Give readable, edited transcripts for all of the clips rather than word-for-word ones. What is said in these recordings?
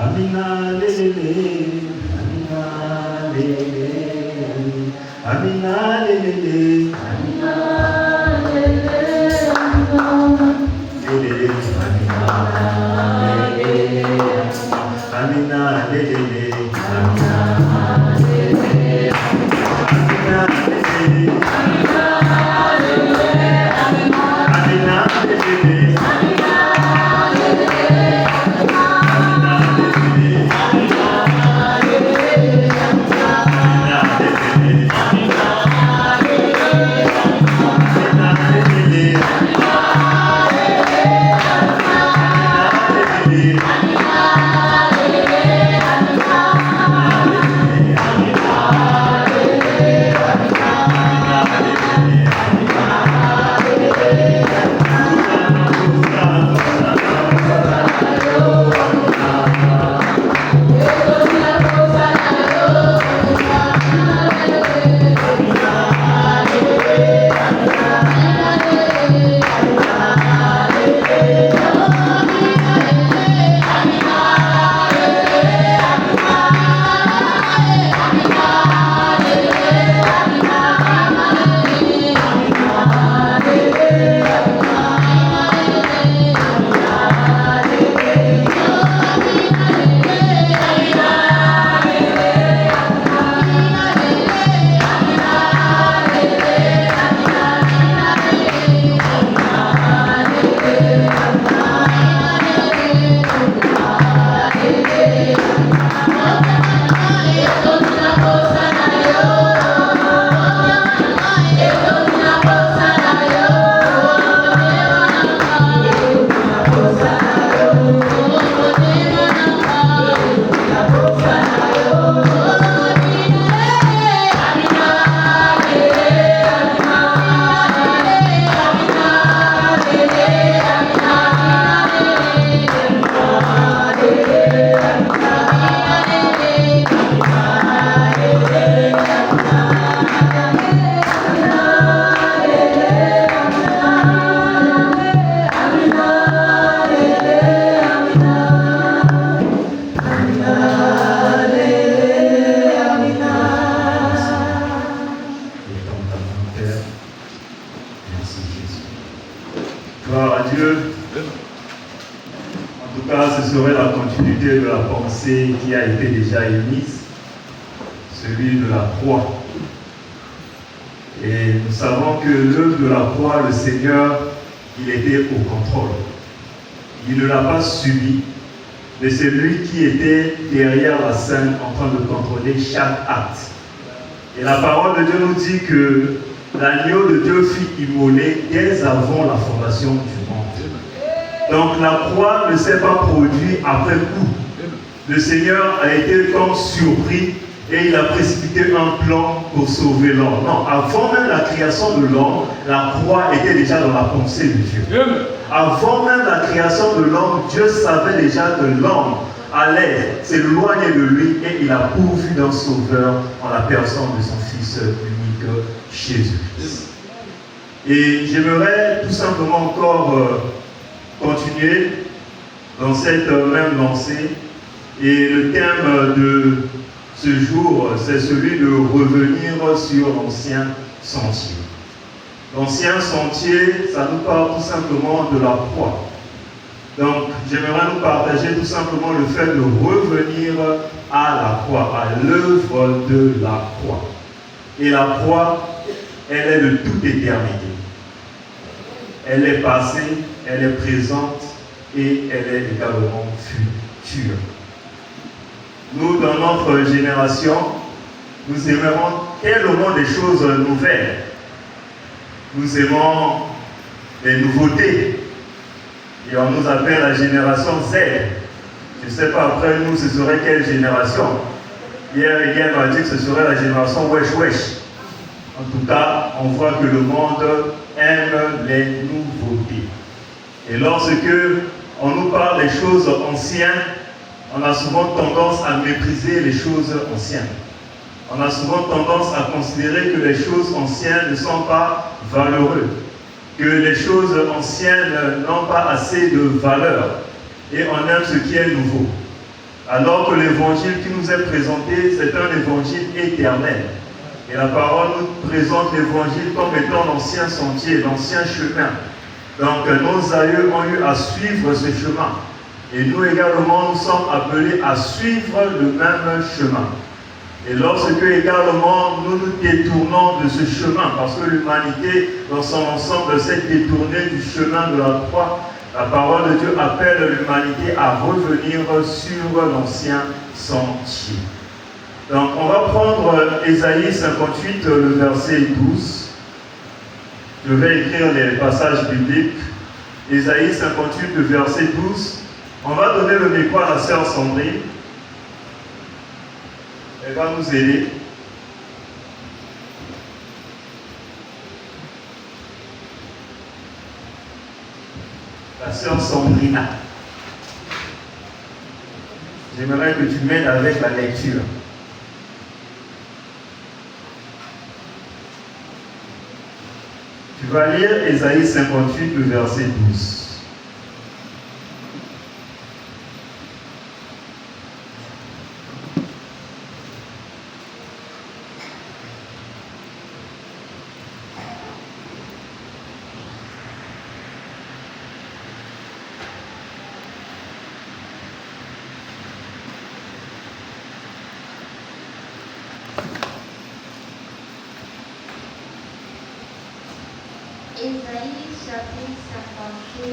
Amina lele, Amina lele, Amina lele, Amina lele, Amina lele, Amina qui a été déjà émise, celui de la croix. Et nous savons que l'œuvre de la croix, le Seigneur, il était au contrôle. Il ne l'a pas subi, mais c'est lui qui était derrière la scène en train de contrôler chaque acte. Et la parole de Dieu nous dit que l'agneau de Dieu fut immolé dès avant la fondation du monde. Donc la croix ne s'est pas produite après coup. Le Seigneur a été comme surpris et il a précipité un plan pour sauver l'homme. Non, avant même la création de l'homme, la croix était déjà dans la pensée de Dieu. Avant même la création de l'homme, Dieu savait déjà que l'homme allait s'éloigner de lui et il a pourvu d'un sauveur en la personne de son Fils unique, Jésus-Christ. Et j'aimerais tout simplement encore continuer dans cette même lancée. Et le thème de ce jour, c'est celui de revenir sur l'ancien sentier. L'ancien sentier, ça nous parle tout simplement de la croix. Donc, j'aimerais nous partager tout simplement le fait de revenir à la croix, à l'œuvre de la croix. Et la croix, elle est de toute éternité. Elle est passée, elle est présente et elle est également future. Nous, dans notre génération, nous aimerons tellement des choses nouvelles. Nous aimons les nouveautés. Et on nous appelle la génération Z. Je ne sais pas après nous, ce serait quelle génération. Hier, on a dit que ce serait la génération Wesh Wesh. En tout cas, on voit que le monde aime les nouveautés. Et lorsque on nous parle des choses anciennes, on a souvent tendance à mépriser les choses anciennes. On a souvent tendance à considérer que les choses anciennes ne sont pas valeureuses, que les choses anciennes n'ont pas assez de valeur. et on aime ce qui est nouveau. Alors que l'évangile qui nous est présenté, c'est un évangile éternel. Et la parole nous présente l'évangile comme étant l'ancien sentier, l'ancien chemin. Donc nos aïeux ont eu à suivre ce chemin. Et nous également, nous sommes appelés à suivre le même chemin. Et lorsque également nous nous détournons de ce chemin, parce que l'humanité dans son ensemble s'est détournée du chemin de la croix, la parole de Dieu appelle l'humanité à revenir sur l'ancien sentier. Donc on va prendre Ésaïe 58, le verset 12. Je vais écrire les passages bibliques. Ésaïe 58, le verset 12. On va donner le micro à la sœur Sandrine. Elle va nous aider. La sœur Sandrina. J'aimerais que tu m'aides avec la lecture. Tu vas lire Ésaïe 58, le verset 12. Ésaïe chapitre 58,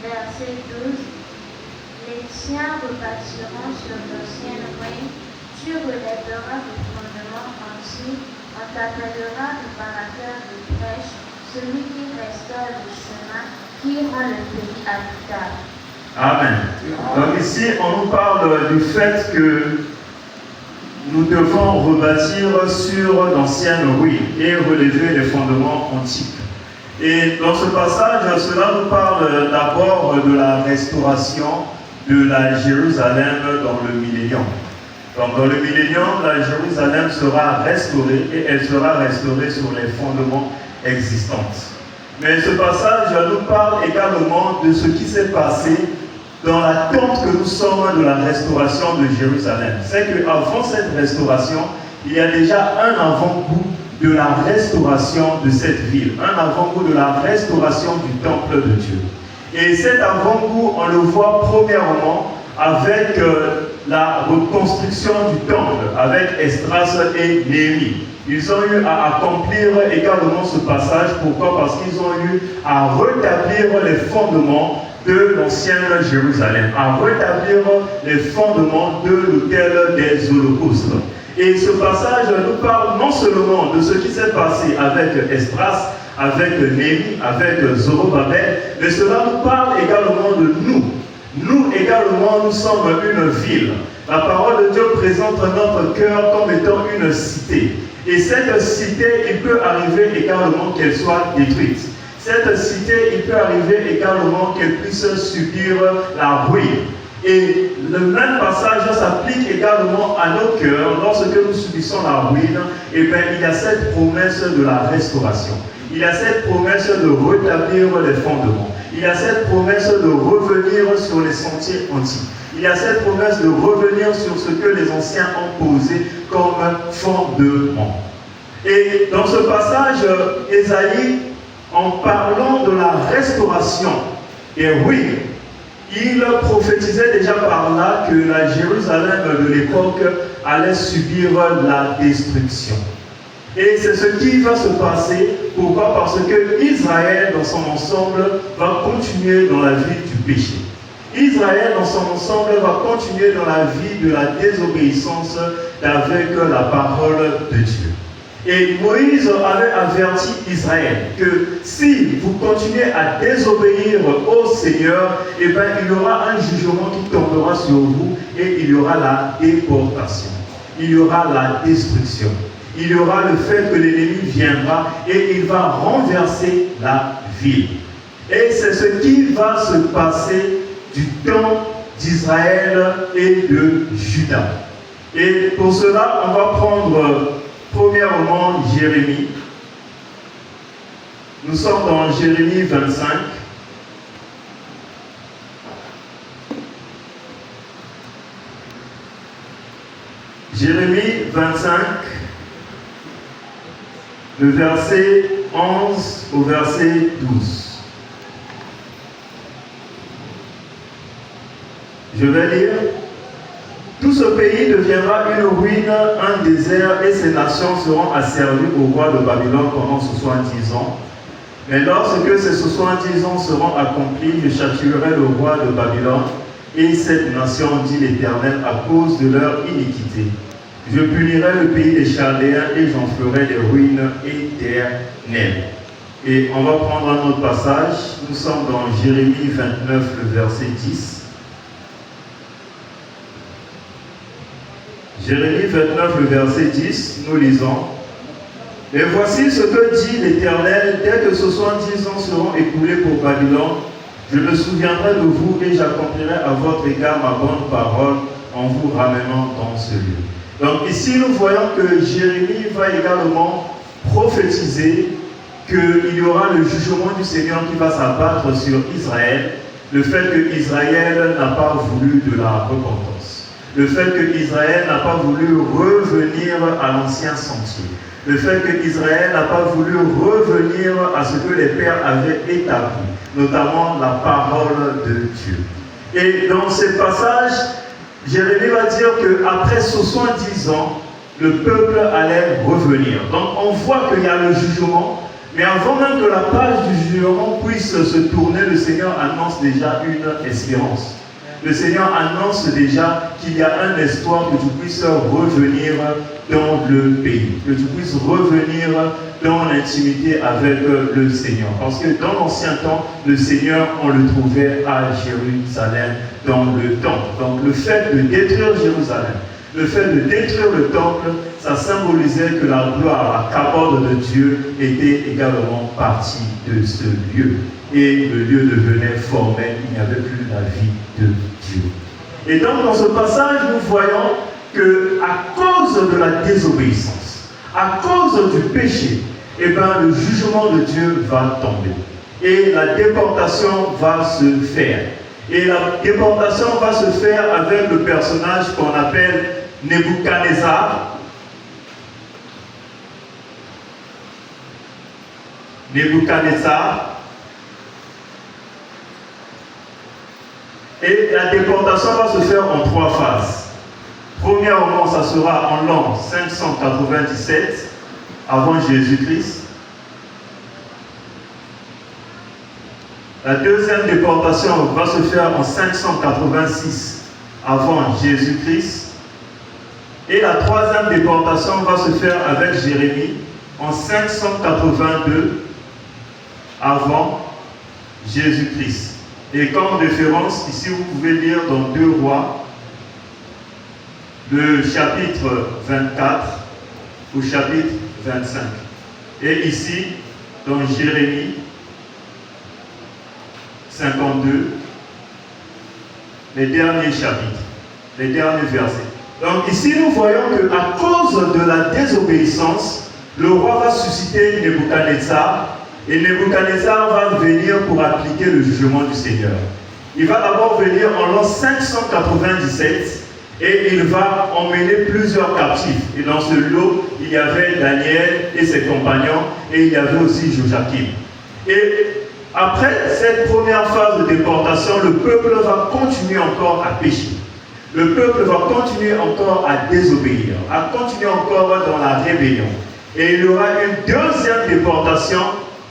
verset 12. Les tiens rebâtiront sur d'anciennes ruines, tu relèveras le fondement entier, on t'appellera le parateur de fraîche, celui qui restaure le chemin, qui rend le pays habitable. Amen. Donc ici, on nous parle du fait que nous devons rebâtir sur d'anciennes ruines et relever les fondements antiques. Et dans ce passage, cela nous parle d'abord de la restauration de la Jérusalem dans le millénium. Donc dans le millénium, la Jérusalem sera restaurée et elle sera restaurée sur les fondements existants. Mais ce passage nous parle également de ce qui s'est passé dans l'attente que nous sommes de la restauration de Jérusalem. C'est qu'avant cette restauration, il y a déjà un avant-goût de la restauration de cette ville, un avant-goût de la restauration du temple de Dieu. Et cet avant-goût, on le voit premièrement avec la reconstruction du temple, avec Esdras et Néhémie. Ils ont eu à accomplir également ce passage. Pourquoi? Parce qu'ils ont eu à rétablir les fondements de l'ancienne Jérusalem, à rétablir les fondements de l'autel des holocaustes. Et ce passage nous parle non seulement de ce qui s'est passé avec Esdras, avec Néhémie, avec Zorobabel, mais cela nous parle également de nous. Nous également, nous sommes une ville. La parole de Dieu présente notre cœur comme étant une cité. Et cette cité, il peut arriver également qu'elle soit détruite. Cette cité, il peut arriver également qu'elle puisse subir la ruine. Et le même passage s'applique également à nos cœurs. Lorsque nous subissons la ruine, eh bien, il y a cette promesse de la restauration. Il y a cette promesse de rétablir les fondements. Il y a cette promesse de revenir sur les sentiers antiques. Il y a cette promesse de revenir sur ce que les anciens ont posé comme fondement. Et dans ce passage, Ésaïe, en parlant de la restauration des ruines, il prophétisait déjà par là que la Jérusalem de l'époque allait subir la destruction. Et c'est ce qui va se passer. Pourquoi? Parce que Israël, dans son ensemble, va continuer dans la vie du péché. Israël, dans son ensemble, va continuer dans la vie de la désobéissance avec la parole de Dieu. Et Moïse avait averti Israël que si vous continuez à désobéir au Seigneur, eh bien, il y aura un jugement qui tombera sur vous et il y aura la déportation. Il y aura la destruction. Il y aura le fait que l'ennemi viendra et il va renverser la ville. Et c'est ce qui va se passer du temps d'Israël et de Juda. Et pour cela, on va prendre premièrement Jérémie. Nous sommes dans Jérémie 25. Jérémie 25, le verset 11 au verset 12. Je vais lire. Tout ce pays deviendra une ruine, un désert, et ces nations seront asservies au roi de Babylone pendant 70 ans. Mais lorsque ces 70 ans seront accomplis, je châtierai le roi de Babylone et cette nation, dit l'Éternel, à cause de leur iniquité. Je punirai le pays des Chaldéens et j'en ferai des ruines éternelles. Et on va prendre un autre passage. Nous sommes dans Jérémie 29, le verset 10. Jérémie 29, le verset 10, nous lisons. Et voici ce que dit l'Éternel, dès que 70 ans seront écoulés pour Babylone, je me souviendrai de vous et j'accomplirai à votre égard ma bonne parole en vous ramenant dans ce lieu. Donc ici, nous voyons que Jérémie va également prophétiser qu'il y aura le jugement du Seigneur qui va s'abattre sur Israël, le fait que Israël n'a pas voulu de la repentance, le fait que Israël n'a pas voulu revenir à l'ancien sentier, le fait que Israël n'a pas voulu revenir à ce que les pères avaient établi, notamment la parole de Dieu. Et dans ce passage, Jérémie va dire qu'après 70 ans, le peuple allait revenir. Donc on voit qu'il y a le jugement, mais avant même que la page du jugement puisse se tourner, le Seigneur annonce déjà une espérance. Le Seigneur annonce déjà qu'il y a un espoir que tu puisses revenir dans le pays, que tu puisses revenir dans l'intimité avec le Seigneur. Parce que dans l'ancien temps, le Seigneur, on le trouvait à Jérusalem, dans le temple. Donc le fait de détruire Jérusalem, le fait de détruire le temple, ça symbolisait que la gloire, la cabode de Dieu était également partie de ce lieu. Et le lieu devenait formel, il n'y avait plus la vie de Dieu. Et donc dans ce passage, nous voyons qu'à cause de la désobéissance, à cause du péché, eh ben, le jugement de Dieu va tomber. Et la déportation va se faire. Et la déportation va se faire avec le personnage qu'on appelle Nebuchadnezzar. Nebuchadnezzar. Et la déportation va se faire en 3 phases. Premièrement, ça sera en l'an 597 avant Jésus-Christ. La deuxième déportation va se faire en 586 avant Jésus-Christ. Et la troisième déportation va se faire avec Jérémie en 582 avant Jésus-Christ. Et comme référence, ici vous pouvez lire dans 2 Rois, le chapitre 24 au chapitre 25. Et ici, dans Jérémie 52, les derniers chapitres, les derniers versets. Donc ici, nous voyons qu'à cause de la désobéissance, le roi va susciter Nebuchadnezzar. Et Nebuchadnezzar va venir pour appliquer le jugement du Seigneur. Il va d'abord venir en l'an 597 et il va emmener plusieurs captifs. Et dans ce lot, il y avait Daniel et ses compagnons et il y avait aussi Joachim. Et après cette première phase de déportation, le peuple va continuer encore à pécher. Le peuple va continuer encore à désobéir, à continuer encore dans la rébellion. Et il y aura une deuxième déportation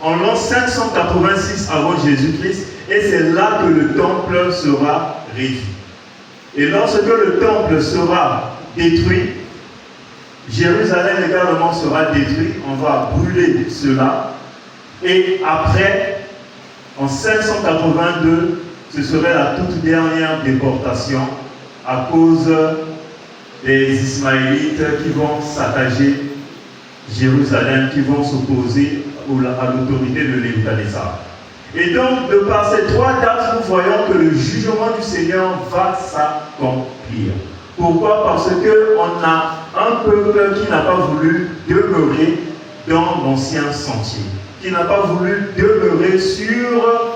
en l'an 586 avant Jésus-Christ, et c'est là que le temple sera réduit. Et lorsque le temple sera détruit, Jérusalem également sera détruit, on va brûler cela, et après, en 582, ce serait la toute dernière déportation à cause des Ismaélites qui vont saccager Jérusalem, qui vont s'opposer à l'autorité de Nebuchadnezzar. Et donc, de par ces 3 dates, nous voyons que le jugement du Seigneur va s'accomplir. Pourquoi? Parce qu'on a un peuple qui n'a pas voulu demeurer dans l'ancien sentier, qui n'a pas voulu demeurer sur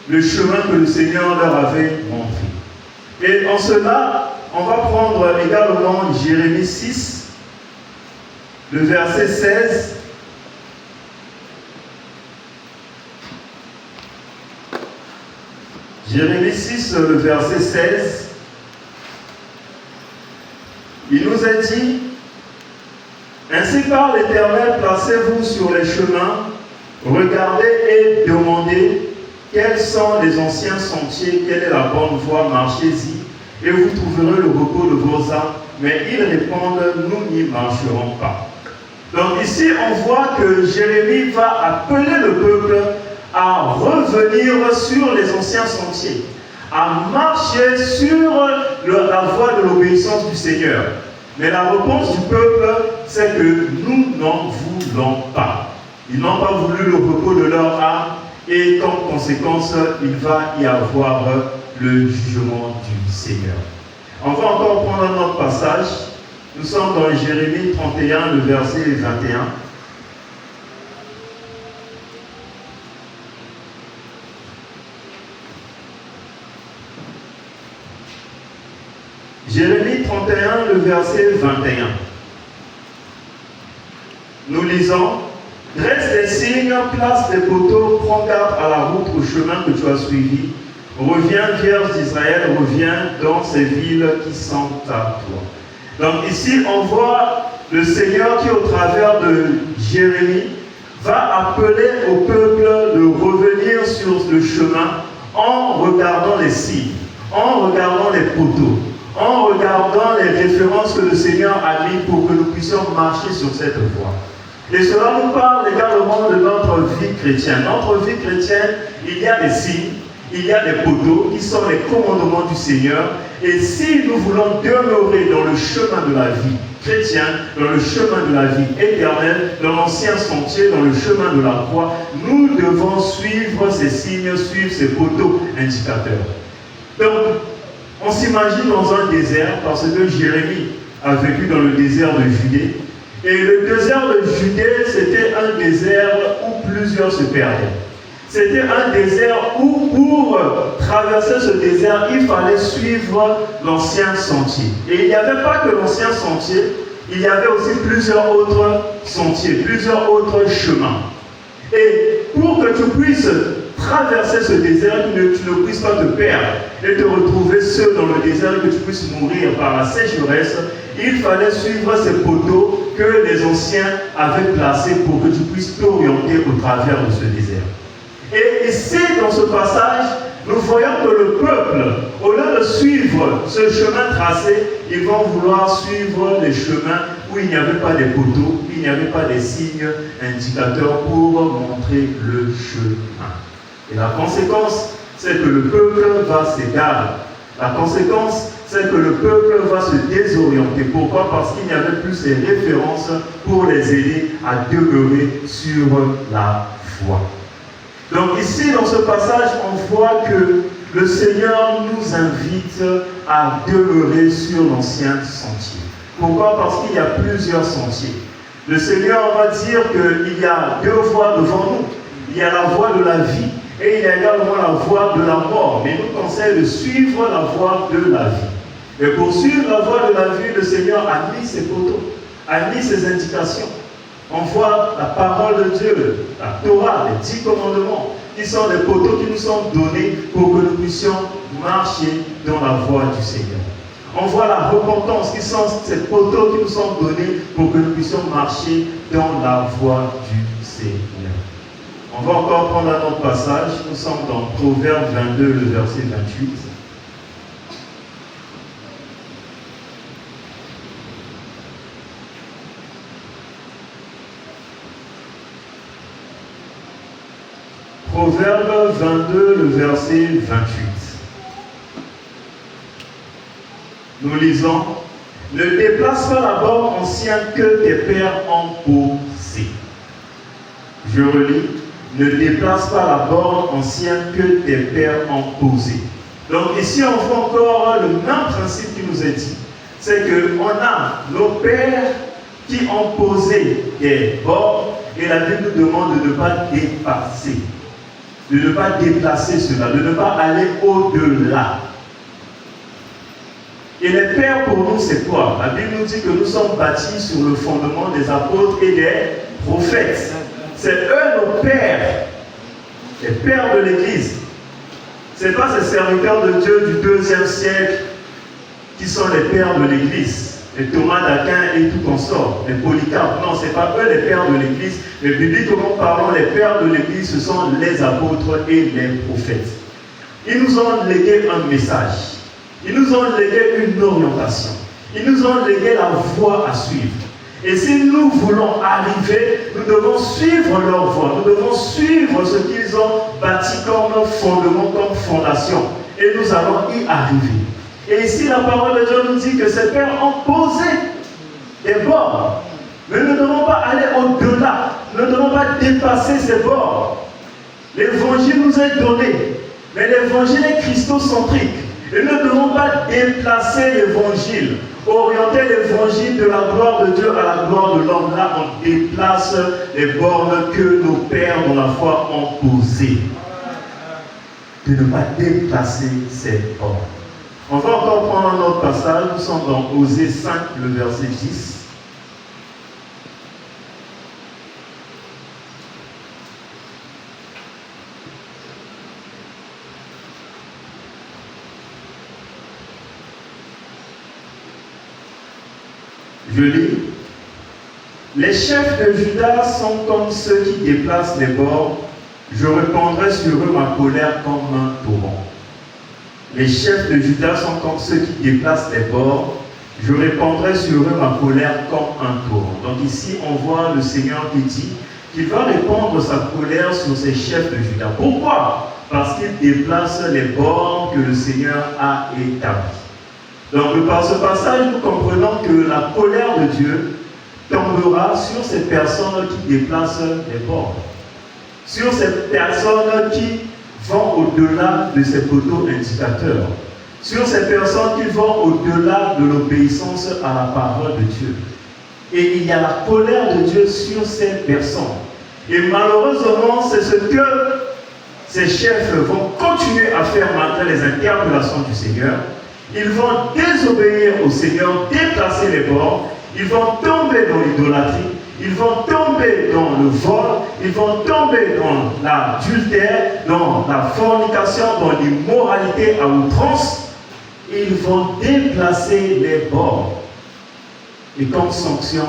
le chemin que le Seigneur leur avait montré. Et en cela, on va prendre également Jérémie 6, le verset 16. Jérémie 6, le verset 16. Il nous a dit, « Ainsi parle l'Éternel, placez-vous sur les chemins, regardez et demandez quels sont les anciens sentiers, quelle est la bonne voie, marchez-y, et vous trouverez le repos de vos âmes. » Mais ils répondent, « Nous n'y marcherons pas. » Donc ici, on voit que Jérémie va appeler le peuple à revenir sur les anciens sentiers, à marcher sur la voie de l'obéissance du Seigneur. Mais la réponse du peuple, c'est que nous n'en voulons pas. Ils n'ont pas voulu le repos de leur âme et comme conséquence, il va y avoir le jugement du Seigneur. On va encore prendre un autre passage. Nous sommes dans Jérémie 31, le verset 21. Jérémie 31, le verset 21. Nous lisons, « Dresse des signes, place des poteaux, prends garde à la route, au chemin que tu as suivi. Reviens, Vierge d'Israël, reviens dans ces villes qui sont à toi. » Donc ici, on voit le Seigneur qui, au travers de Jérémie, va appeler au peuple de revenir sur le chemin en regardant les signes, en regardant les poteaux, en regardant les références que le Seigneur a mis pour que nous puissions marcher sur cette voie. Et cela nous parle également de notre vie chrétienne. Notre vie chrétienne, il y a des signes, il y a des poteaux qui sont les commandements du Seigneur. Et si nous voulons demeurer dans le chemin de la vie chrétienne, dans le chemin de la vie éternelle, dans l'ancien sentier, dans le chemin de la croix, nous devons suivre ces signes, suivre ces poteaux indicateurs. Donc, on s'imagine dans un désert, parce que Jérémie a vécu dans le désert de Judée. Et le désert de Judée, c'était un désert où plusieurs se perdaient. C'était un désert où, pour traverser ce désert, il fallait suivre l'ancien sentier. Et il n'y avait pas que l'ancien sentier, il y avait aussi plusieurs autres sentiers, plusieurs autres chemins. Et pour que tu puisses traverser ce désert, tu ne puisses pas te perdre et te retrouver seul dans le désert et que tu puisses mourir par la sécheresse, il fallait suivre ces poteaux que les anciens avaient placés pour que tu puisses t'orienter au travers de ce désert. Et ici, dans ce passage, nous voyons que le peuple, au lieu de suivre ce chemin tracé, ils vont vouloir suivre les chemins où il n'y avait pas des poteaux, où il n'y avait pas des signes indicateurs pour montrer le chemin. Et la conséquence, c'est que le peuple va s'égarer. La conséquence, c'est que le peuple va se désorienter. Pourquoi? Parce qu'il n'y avait plus ces références pour les aider à demeurer sur la voie. Donc ici, dans ce passage, on voit que le Seigneur nous invite à demeurer sur l'ancien sentier. Pourquoi? Parce qu'il y a plusieurs sentiers. Le Seigneur va dire qu'il y a deux voies devant nous. Il y a la voie de la vie et il y a également la voie de la mort. Mais il nous conseille de suivre la voie de la vie. Et pour suivre la voie de la vie, le Seigneur a mis ses poteaux, a mis ses indications. On voit la parole de Dieu, la Torah, les 10 commandements, qui sont des poteaux qui nous sont donnés pour que nous puissions marcher dans la voie du Seigneur. On voit la repentance, qui sont ces poteaux qui nous sont donnés pour que nous puissions marcher dans la voie du Seigneur. On va encore prendre un autre passage. Nous sommes dans Proverbe 22, le verset 28. Proverbe 22, le verset 28. Nous lisons, « Ne déplace pas la borne ancienne que tes pères ont posée. » Je relis, « Ne déplace pas la borne ancienne que tes pères ont posée. » Donc ici, on voit encore le même principe qui nous est dit. C'est qu'on a nos pères qui ont posé des bornes et la Bible nous demande de ne pas dépasser, de ne pas déplacer cela, de ne pas aller au-delà. Et les pères pour nous, c'est quoi? La Bible nous dit que nous sommes bâtis sur le fondement des apôtres et des prophètes. C'est eux nos pères, les pères de l'Église. Ce n'est pas ces serviteurs de Dieu du 2e siècle qui sont les pères de l'Église. Les Thomas d'Aquin et tout consort, les Polycarpe. Non, ce n'est pas eux les pères de l'Église. Mais bibliquement parlant, les pères de l'Église, ce sont les apôtres et les prophètes. Ils nous ont légué un message. Ils nous ont légué une orientation. Ils nous ont légué la voie à suivre. Et si nous voulons arriver, nous devons suivre leur voie. Nous devons suivre ce qu'ils ont bâti comme fondement, comme fondation. Et nous allons y arriver. Et ici, la parole de Dieu nous dit que ces pères ont posé des bornes. Mais nous ne devons pas aller au-delà. Nous ne devons pas dépasser ces bornes. L'évangile nous est donné. Mais l'évangile est christocentrique. Et nous ne devons pas déplacer l'évangile, orienter l'évangile de la gloire de Dieu à la gloire de l'homme. Là, on déplace les bornes que nos pères dans la foi ont posées. De ne pas déplacer ces bornes. On va encore prendre un autre passage. Nous sommes dans Osée 5, le verset 10. Je lis. Les chefs de Juda sont comme ceux qui déplacent les bords. Je répandrai sur eux ma colère comme un torrent. Les chefs de Juda sont comme ceux qui déplacent les bords. Je répandrai sur eux ma colère comme un torrent. Donc ici, on voit le Seigneur qui dit qu'il va répandre sa colère sur ces chefs de Juda. Pourquoi? Parce qu'ils déplacent les bords que le Seigneur a établis. Donc par ce passage, nous comprenons que la colère de Dieu tombera sur ces personnes qui déplacent les bords. Sur ces personnes qui vont au-delà de ces poteaux indicateurs. Sur ces personnes qui vont au-delà de l'obéissance à la parole de Dieu. Et il y a la colère de Dieu sur ces personnes. Et malheureusement, c'est ce que ces chefs vont continuer à faire malgré les interpellations du Seigneur. Ils vont désobéir au Seigneur, déplacer les bords. Ils vont tomber dans l'idolâtrie. Ils vont tomber dans le vol. Ils vont tomber dans l'adultère, dans la fornication, dans l'immoralité à outrance. Ils vont déplacer les bords. Et comme sanction,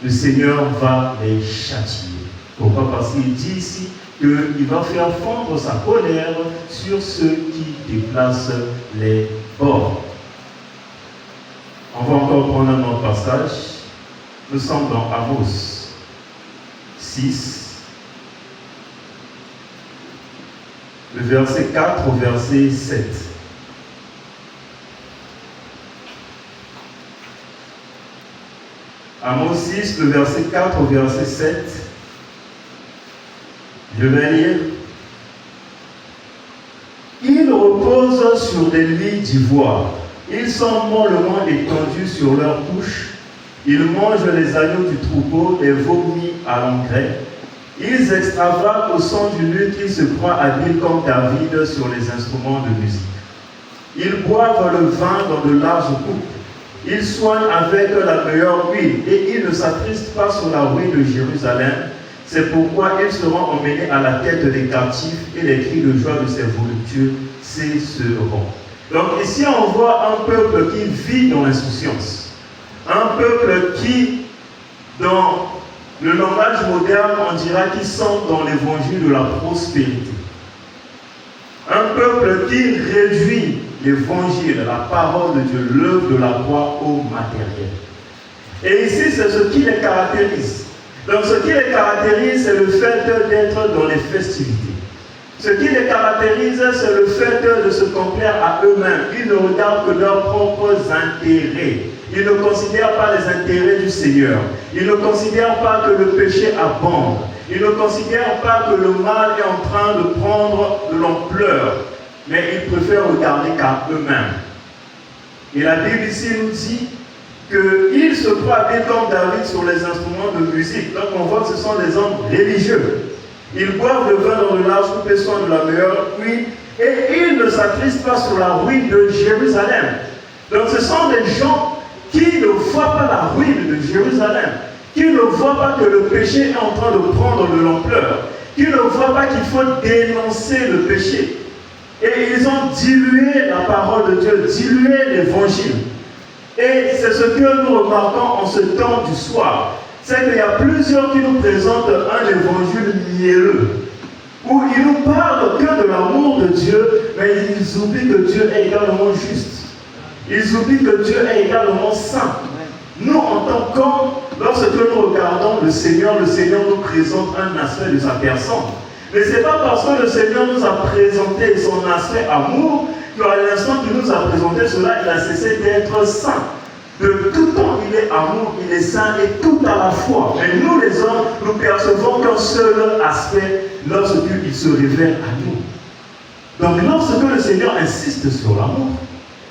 le Seigneur va les châtier. Pourquoi? Parce qu'il dit ici qu'il va faire fondre sa colère sur ceux qui déplacent les bords. On va encore prendre un autre passage. Nous sommes dans Amos 6, le verset 4 au verset 7. Amos 6, le verset 4 au verset 7. Je vais lire. Ils reposent sur des lits d'ivoire. Ils sont mollement étendus sur leurs couches. Ils mangent les agneaux du troupeau et vomissent à l'engrais. Ils extravaguent au son du luth. Ils se croient habiles comme David sur les instruments de musique. Ils boivent le vin dans de larges coupes. Ils soignent avec la meilleure huile et ils ne s'attristent pas sur la ruine de Jérusalem. C'est pourquoi ils seront emmenés à la tête des captifs et les cris de joie de ces voluptueux cesseront. Donc ici on voit un peuple qui vit dans l'insouciance. Un peuple qui, dans le langage moderne, on dira qu'ils sont dans l'évangile de la prospérité. Un peuple qui réduit l'évangile, la parole de Dieu, l'œuvre de la croix au matériel. Et ici, c'est ce qui les caractérise. Donc ce qui les caractérise, c'est le fait d'être dans les festivités. Ce qui les caractérise, c'est le fait de se complaire à eux-mêmes. Ils ne regardent que leurs propres intérêts. Ils ne considèrent pas les intérêts du Seigneur. Ils ne considèrent pas que le péché abonde. Ils ne considèrent pas que le mal est en train de prendre de l'ampleur. Mais ils préfèrent regarder qu'à eux-mêmes. Et la Bible ici nous dit qu'ils se croient bien comme David sur les instruments de musique. Donc on voit que ce sont des hommes religieux. Ils boivent le vin dans de larges coupes et soignent de la meilleure huile. Et ils ne s'attristent pas sur la ruine de Jérusalem. Donc ce sont des gens qui ne voient pas la ruine de Jérusalem, qui ne voient pas que le péché est en train de prendre de l'ampleur, qui ne voient pas qu'il faut dénoncer le péché. Et ils ont dilué la parole de Dieu, dilué l'évangile. Et c'est ce que nous remarquons en ce temps du soir. C'est qu'il y a plusieurs qui nous présentent un évangile mielleux, où ils nous parlent que de l'amour de Dieu, mais ils oublient que Dieu est également juste. Ils oublient que Dieu est également saint. Nous, en tant qu'hommes, lorsque nous regardons le Seigneur nous présente un aspect de sa personne. Mais ce n'est pas parce que le Seigneur nous a présenté son aspect amour qu'à l'instant qu'il nous a présenté cela, il a cessé d'être saint. De tout temps, il est amour, il est saint et tout à la fois. Mais nous, les hommes, nous percevons qu'un seul aspect lorsqu'il se révèle à nous. Donc, lorsque le Seigneur insiste sur l'amour,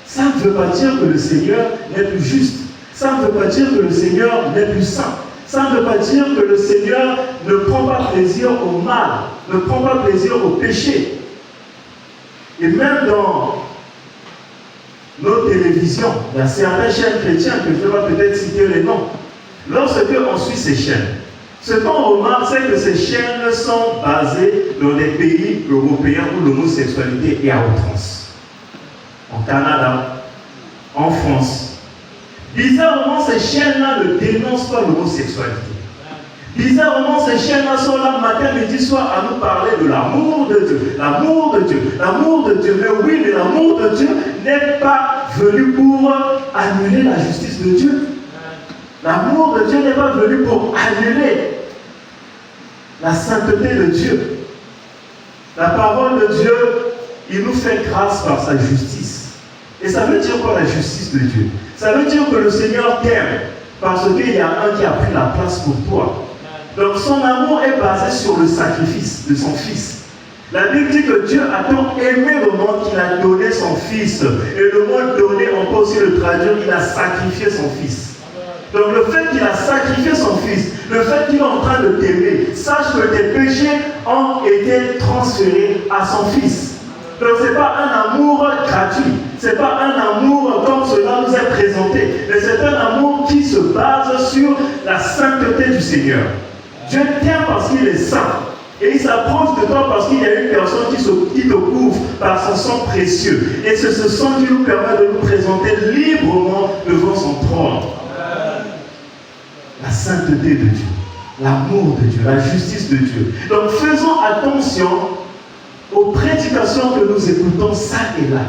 ça ne veut pas dire que le Seigneur n'est plus juste. Ça ne veut pas dire que le Seigneur n'est plus saint. Ça ne veut pas dire que le Seigneur ne prend pas plaisir au mal, ne prend pas plaisir au péché. Et même dans nos télévisions, il y a certaines chaînes chrétiennes que je vais peut-être citer les noms. Lorsque on suit ces chaînes, ce qu'on remarque, c'est que ces chaînes sont basées dans des pays européens où l'homosexualité est à outrance. En Canada, en France. Bizarrement, ces chaînes-là ne dénoncent pas l'homosexualité. Bizarrement, ces chaînes-là sont là matin, midi, soir à nous parler de l'amour de Dieu. L'amour de Dieu. L'amour de Dieu. Mais oui, mais l'amour de Dieu n'est pas venu pour annuler la justice de Dieu. L'amour de Dieu n'est pas venu pour annuler la sainteté de Dieu. La parole de Dieu, il nous fait grâce par sa justice. Et ça veut dire quoi la justice de Dieu? Ça veut dire que le Seigneur t'aime parce qu'il y a un qui a pris la place pour toi. Donc son amour est basé sur le sacrifice de son Fils. La Bible dit que Dieu a tant aimé le monde qu'il a donné son Fils. Et le mot donné, on peut aussi le traduire, il a sacrifié son Fils. Donc le fait qu'il a sacrifié son Fils, le fait qu'il est en train de t'aimer, sache que tes péchés ont été transférés à son Fils. Donc ce n'est pas un amour gratuit, ce n'est pas un amour comme cela nous est présenté, mais c'est un amour qui se base sur la sainteté du Seigneur. Dieu t'aime parce qu'il est saint. Et il s'approche de toi parce qu'il y a une personne qui te couvre par son sang précieux. Et c'est ce sang qui nous permet de nous présenter librement devant son trône. La sainteté de Dieu, l'amour de Dieu, la justice de Dieu. Donc faisons attention aux prédications que nous écoutons ça et là.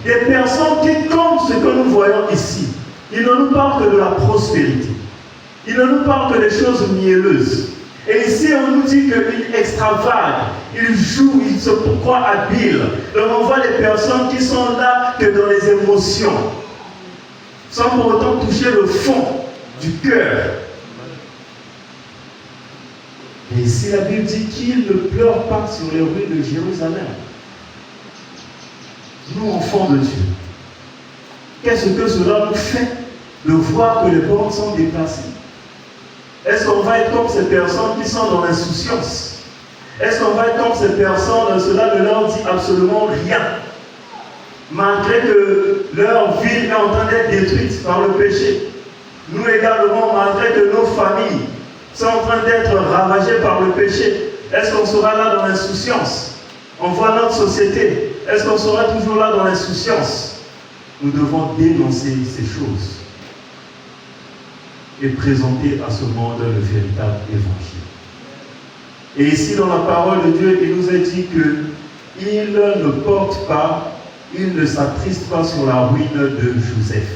Des personnes qui, comme ce que nous voyons ici, ils ne nous parlent que de la prospérité. Ils ne nous parlent que des choses mielleuses. Et ici, on nous dit qu'ils extravagent, ils jouent, ils se croient habiles. Donc on voit des personnes qui sont là que dans les émotions, sans pour autant toucher le fond du cœur. Et ici, la Bible dit qu'ils ne pleurent pas sur les rues de Jérusalem. Nous, enfants de Dieu, qu'est-ce que cela nous fait de voir que les bornes sont déplacées? Est-ce qu'on va être comme ces personnes qui sont dans l'insouciance? Est-ce qu'on va être comme ces personnes, cela ne leur dit absolument rien? Malgré que leur vie est en train d'être détruite par le péché. Nous également, malgré que nos familles sont en train d'être ravagées par le péché, est-ce qu'on sera là dans l'insouciance? On voit notre société. Est-ce qu'on sera toujours là dans l'insouciance? Nous devons dénoncer ces choses et présenter à ce monde le véritable évangile. Et ici, dans la parole de Dieu, il nous est dit qu'il ne porte pas, il ne s'attriste pas sur la ruine de Joseph.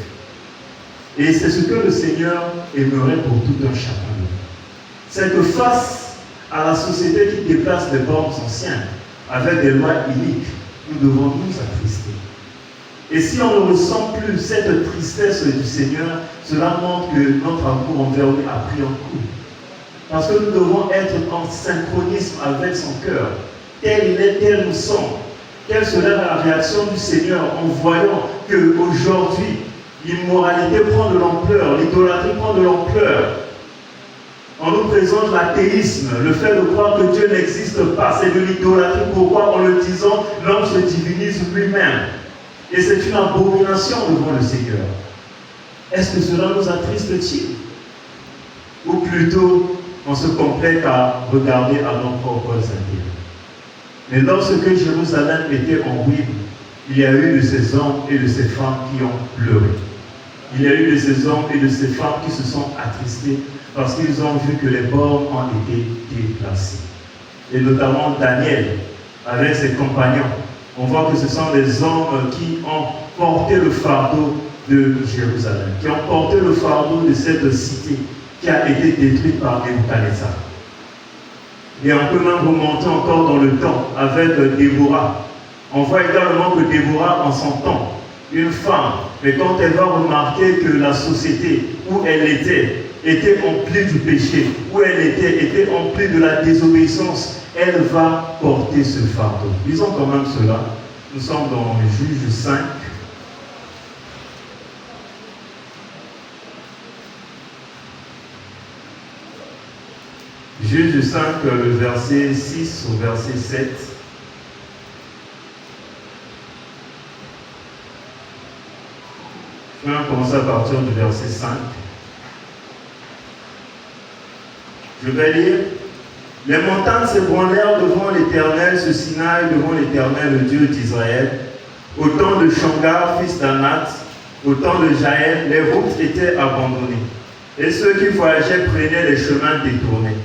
Et c'est ce que le Seigneur aimerait pour tout un chacun. C'est que face à la société qui déplace des bornes anciennes avec des lois iniques, nous devons nous attrister. Et si on ne ressent plus cette tristesse du Seigneur, cela montre que notre amour envers lui a pris un coup. Parce que nous devons être en synchronisme avec son cœur. Tel il est, tel nous sommes. Quelle serait la réaction du Seigneur en voyant qu'aujourd'hui, l'immoralité prend de l'ampleur, l'idolâtrie prend de l'ampleur. On nous présente l'athéisme, le fait de croire que Dieu n'existe pas, c'est de l'idolâtrie. Pourquoi? En le disant, l'homme se divinise lui-même. Et c'est une abomination devant le Seigneur. Est-ce que cela nous attriste-t-il? Ou plutôt, on se complète à regarder à nos propres intérêts. Mais lorsque Jérusalem était en ruine, il y a eu de ces hommes et de ces femmes qui ont pleuré. Il y a eu de ces hommes et de ces femmes qui se sont attristés parce qu'ils ont vu que les bornes ont été déplacées. Et notamment Daniel, avec ses compagnons. On voit que ce sont des hommes qui ont porté le fardeau de Jérusalem, qui ont porté le fardeau de cette cité qui a été détruite par Nebuchadnezzar. Et on peut même remonter encore dans le temps avec Déborah. On voit également que Déborah, en son temps, une femme, mais quand elle va remarquer que la société où elle était emplie du péché, où elle était emplie de la désobéissance, elle va porter ce fardeau. Lisons quand même cela. Nous sommes dans Juge 5. Juge 5, le verset 6 au verset 7. Je vais commencer à partir du verset 5. Je vais lire. Les montagnes s'ébranlèrent devant l'Éternel, ce Sinaï devant l'Éternel, le Dieu d'Israël. Au temps de Shamgar, fils d'Anath, au temps de Jaël, les routes étaient abandonnées. Et ceux qui voyageaient prenaient les chemins détournés.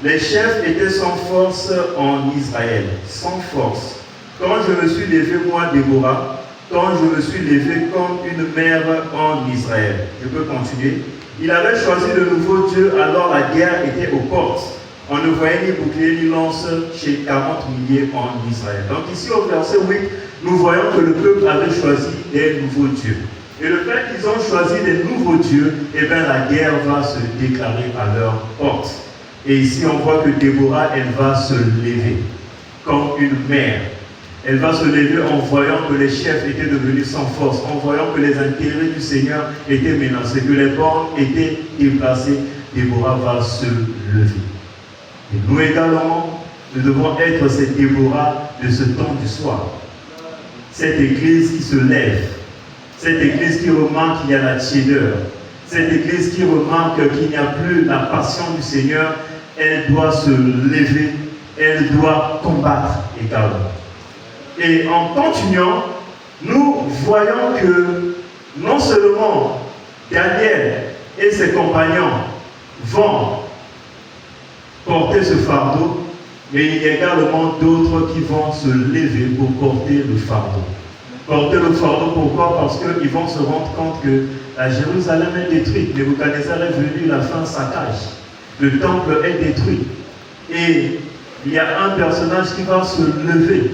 Les chefs étaient sans force en Israël, sans force. Quand je me suis levé, moi, Déborah, quand je me suis levé comme une mère en Israël. Je peux continuer. Il avait choisi de nouveaux dieux, alors la guerre était aux portes. On ne voyait ni bouclier ni lance chez 40 milliers en Israël. Donc ici au verset 8, nous voyons que le peuple avait choisi des nouveaux dieux. Et le fait qu'ils ont choisi des nouveaux dieux, eh bien la guerre va se déclarer à leur porte. Et ici on voit que Déborah, elle va se lever comme une mère. Elle va se lever en voyant que les chefs étaient devenus sans force, en voyant que les intérêts du Seigneur étaient menacés, que les bornes étaient déplacées. Déborah va se lever. Et nous également, nous devons être cette Déborah de ce temps du soir. Cette église qui se lève, cette église qui remarque qu'il y a la tiédeur, cette église qui remarque qu'il n'y a plus la passion du Seigneur, elle doit se lever, elle doit combattre également. Et en continuant, nous voyons que non seulement Daniel et ses compagnons vont porter ce fardeau, mais il y a également d'autres qui vont se lever pour porter le fardeau. Porter le fardeau, pourquoi? Parce qu'ils vont se rendre compte que la Jérusalem est détruite. Nebuchadnezzar est venu, il a fait un saccage. Le temple est détruit. Et il y a un personnage qui va se lever.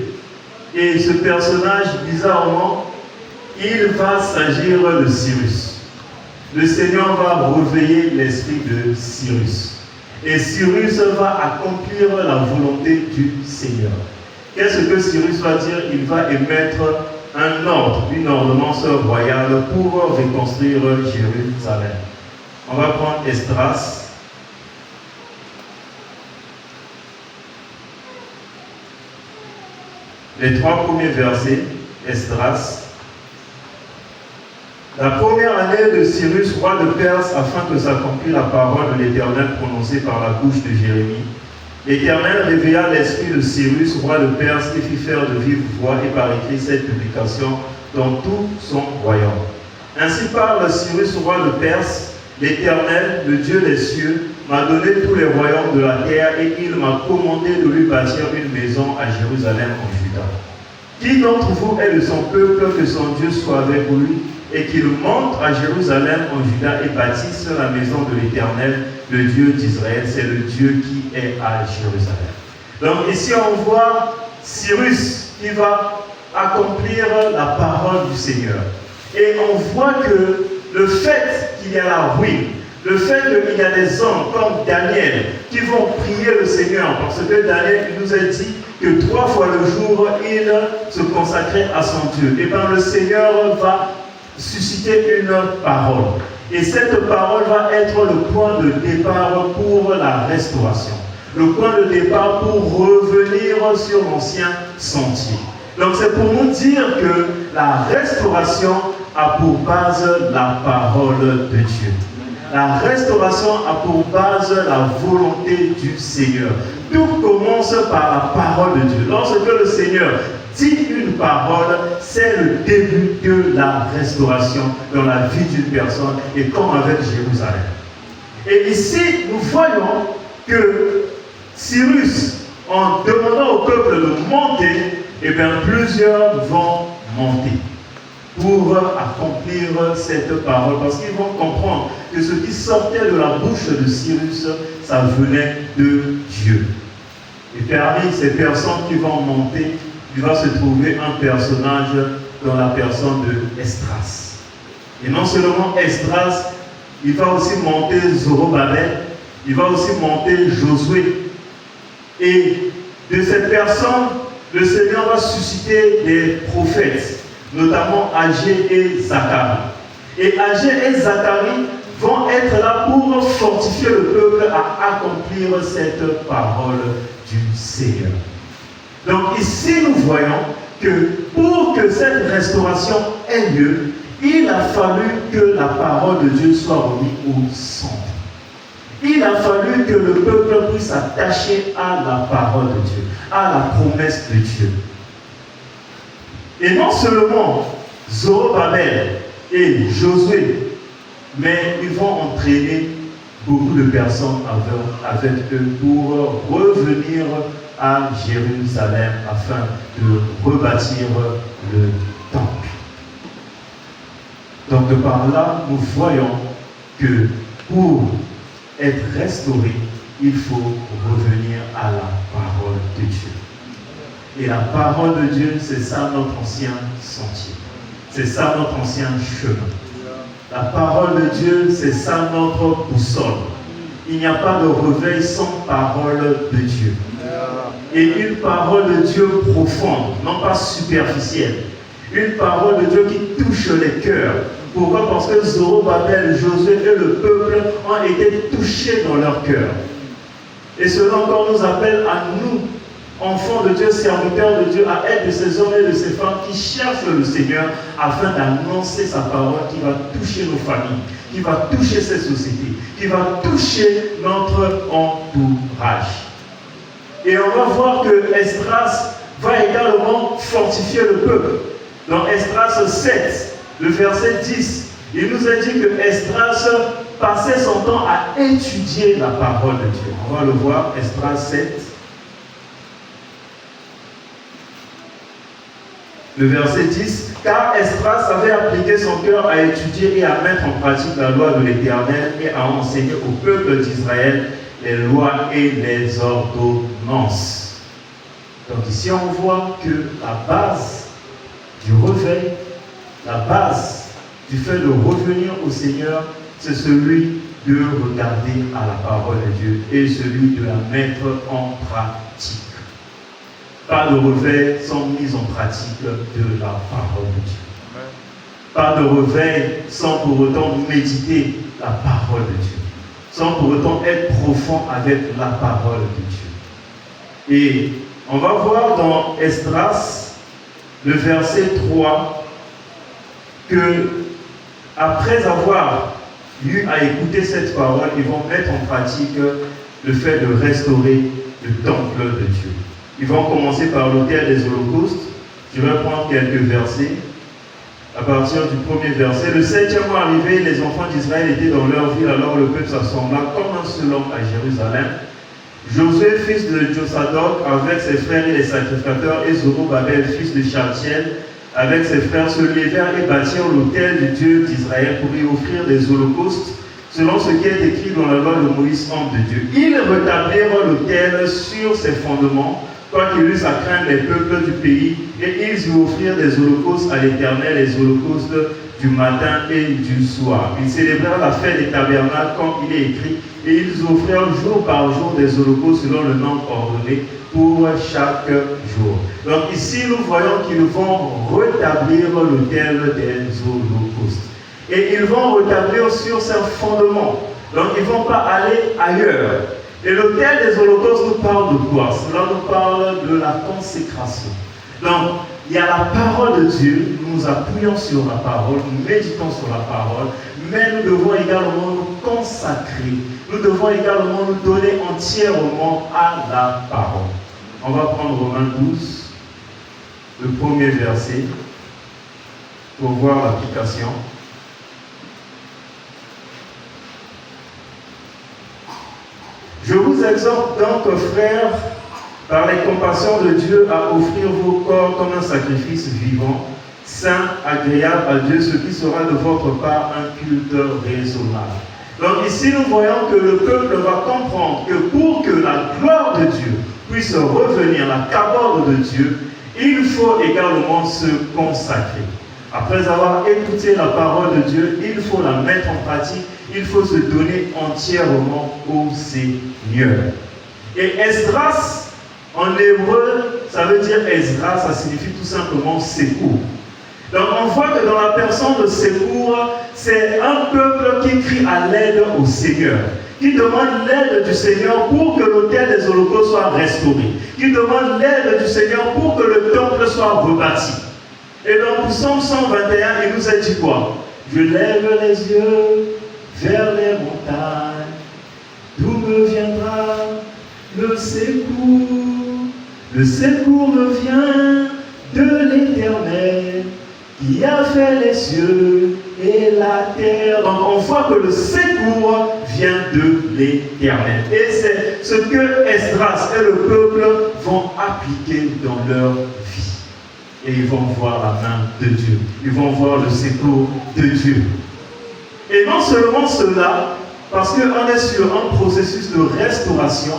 Et ce personnage, bizarrement, il va s'agir de Cyrus. Le Seigneur va réveiller l'esprit de Cyrus. Et Cyrus va accomplir la volonté du Seigneur. Qu'est-ce que Cyrus va dire? Il va émettre un ordre, une ordonnance royale pour reconstruire Jérusalem. On va prendre Esdras. Les 3 premiers versets, Esdras. La première année de Cyrus, roi de Perse, afin que s'accomplisse la parole de l'Éternel prononcée par la bouche de Jérémie. L'Éternel réveilla l'esprit de Cyrus, roi de Perse, et fit faire de vive voix et par écrit cette publication dans tout son royaume. Ainsi parle Cyrus, roi de Perse, l'Éternel, le Dieu des cieux, m'a donné tous les royaumes de la terre et il m'a commandé de lui bâtir une maison à Jérusalem en Juda. Qui d'entre vous est de son peuple, que son Dieu soit avec lui et qu'il monte à Jérusalem en Juda et bâtisse la maison de l'Éternel, le Dieu d'Israël, c'est le Dieu qui est à Jérusalem. Donc ici on voit Cyrus qui va accomplir la parole du Seigneur. Et on voit que le fait qu'il y a la ruine, le fait qu'il y a des hommes comme Daniel qui vont prier le Seigneur, parce que Daniel il nous a dit que 3 fois le jour, il se consacrait à son Dieu. Et bien le Seigneur va susciter une parole. Et cette parole va être le point de départ pour la restauration. Le point de départ pour revenir sur l'ancien sentier. Donc c'est pour nous dire que la restauration a pour base la parole de Dieu. La restauration a pour base la volonté du Seigneur. Tout commence par la parole de Dieu. Lorsque le Seigneur dit une parole, c'est le début de la restauration dans la vie d'une personne, et comme avec Jérusalem. Et ici, nous voyons que Cyrus, en demandant au peuple de monter, eh bien, plusieurs vont monter pour accomplir cette parole, parce qu'ils vont comprendre que ce qui sortait de la bouche de Cyrus, ça venait de Dieu. Et parmi ces personnes qui vont monter, il va se trouver un personnage dans la personne de Esdras. Et non seulement Esdras, il va aussi monter Zorobabel, il va aussi monter Josué. Et de cette personne, le Seigneur va susciter des prophètes, notamment Agé et Zacharie. Et Agé et Zacharie vont être là pour fortifier le peuple à accomplir cette parole du Seigneur. Donc ici, nous voyons que pour que cette restauration ait lieu, il a fallu que la parole de Dieu soit remise au centre. Il a fallu que le peuple puisse s'attacher à la parole de Dieu, à la promesse de Dieu. Et non seulement Zorobabel et Josué, mais ils vont entraîner beaucoup de personnes avec eux pour revenir à Jérusalem afin de rebâtir le temple. Donc par là, nous voyons que pour être restauré, il faut revenir à la parole de Dieu. Et la parole de Dieu, c'est ça notre ancien sentier. C'est ça notre ancien chemin. La parole de Dieu, c'est ça notre boussole. Il n'y a pas de réveil sans parole de Dieu. Et une parole de Dieu profonde, non pas superficielle. Une parole de Dieu qui touche les cœurs. Pourquoi? Parce que Zorobabel, Josué et le peuple ont été touchés dans leur cœur. Et cela encore nous appelle à nous, enfants de Dieu, serviteurs de Dieu, à être de ces hommes et de ces femmes qui cherchent le Seigneur afin d'annoncer sa parole qui va toucher nos familles, qui va toucher ces sociétés, qui va toucher notre entourage. Et on va voir que Esdras va également fortifier le peuple. Dans Esdras 7, le verset 10, il nous a dit que Esdras passait son temps à étudier la parole de Dieu. On va le voir, Esdras 7. Le verset 10, car Esdras avait appliqué son cœur à étudier et à mettre en pratique la loi de l'Éternel et à enseigner au peuple d'Israël les lois et les ordonnances. Donc ici on voit que la base du réveil, la base du fait de revenir au Seigneur, c'est celui de regarder à la parole de Dieu et celui de la mettre en pratique. Pas de réveil sans mise en pratique de la parole de Dieu. Pas de réveil sans pour autant méditer la parole de Dieu. Sans pour autant être profond avec la parole de Dieu. Et on va voir dans Esdras, le verset 3, que après avoir eu à écouter cette parole, ils vont mettre en pratique le fait de restaurer le temple de Dieu. Ils vont commencer par l'autel des holocaustes. Je vais prendre quelques versets. À partir du premier verset, le 7e mois arrivé, les enfants d'Israël étaient dans leur ville, alors le peuple s'assembla comme un seul homme à Jérusalem. Josué, fils de Josadok, avec ses frères et les sacrificateurs, et Zorobabel, fils de Shaltiel, avec ses frères, se levèrent et bâtirent l'autel du Dieu d'Israël pour y offrir des holocaustes, selon ce qui est écrit dans la loi de Moïse, homme de Dieu. Ils rétablirent l'autel sur ses fondements, quoiqu'ils eussent à craindre les peuples du pays, et ils y offrirent des holocaustes à l'Éternel, les holocaustes du matin et du soir. Ils célébrèrent la fête des tabernacles comme il est écrit, et ils offrirent jour par jour des holocaustes selon le nombre ordonné pour chaque jour. Donc ici, nous voyons qu'ils vont rétablir l'autel des holocaustes. Et ils vont rétablir sur ses fondements. Donc ils ne vont pas aller ailleurs. Et l'autel des holocaustes nous parle de quoi? Cela nous parle de la consécration. Donc, il y a la parole de Dieu, nous nous appuyons sur la parole, nous méditons sur la parole, mais nous devons également nous consacrer, nous devons également nous donner entièrement à la parole. On va prendre Romains 12, le premier verset, pour voir l'application. Je vous exhorte donc, frères, par les compassions de Dieu, à offrir vos corps comme un sacrifice vivant, saint, agréable à Dieu, ce qui sera de votre part un culte raisonnable. Donc ici, nous voyons que le peuple va comprendre que pour que la gloire de Dieu puisse revenir, la cabale de Dieu, il faut également se consacrer. Après avoir écouté la parole de Dieu, il faut la mettre en pratique, il faut se donner entièrement au Seigneur. Et Esdras, en hébreu, ça veut dire Ezra, ça signifie tout simplement secours. Donc on voit que dans la personne de secours, c'est un peuple qui crie à l'aide au Seigneur, qui demande l'aide du Seigneur pour que l'autel des holocaustes soit restauré, qui demande l'aide du Seigneur pour que le temple soit rebâti. Et dans Psaume 121, il nous a dit quoi? Je lève les yeux vers les montagnes, d'où me viendra le secours? Le secours me vient de l'Éternel, qui a fait les cieux et la terre. Donc on voit que le secours vient de l'Éternel. Et c'est ce que Esdras et le peuple vont appliquer dans leur vie. Et ils vont voir la main de Dieu. Ils vont voir le secours de Dieu. Et non seulement cela, parce qu'on est sur un processus de restauration,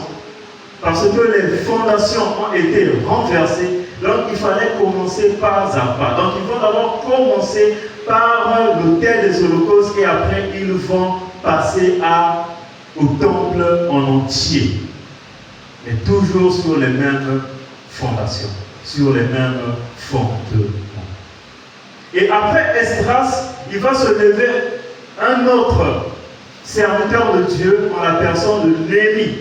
parce que les fondations ont été renversées, donc il fallait commencer pas à pas. Donc ils vont d'abord commencer par l'autel des holocaustes et après ils vont passer au temple en entier. Mais toujours sur les mêmes fondations, sur les mêmes fondements. Et après Esdras, il va se lever un autre serviteur de Dieu en la personne de Néhémie.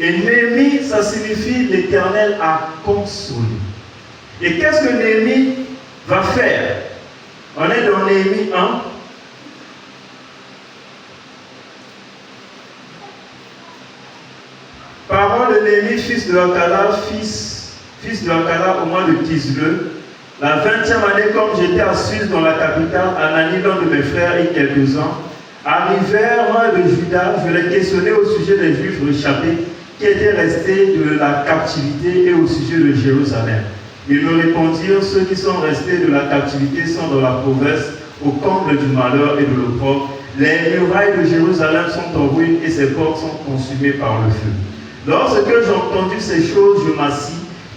Et Néhémie, ça signifie l'Éternel a consolé. Et qu'est-ce que Néhémie va faire? On est dans Néhémie 1. Parole de Néhémie, fils de Hakala, fils de Hakala au mois de Kislev, la 20e année, comme j'étais à Suse dans la capitale, Anani, l'un de mes frères et quelques-uns, arrivèrent de Juda. Je les questionnais au sujet des Juifs réchappés qui étaient restés de la captivité et au sujet de Jérusalem. Ils me répondirent, ceux qui sont restés de la captivité sont dans la province, au comble du malheur et de l'opprobre. Les murailles de Jérusalem sont en ruine et ses portes sont consumées par le feu. Lorsque j'ai entendu ces choses, je m'assis,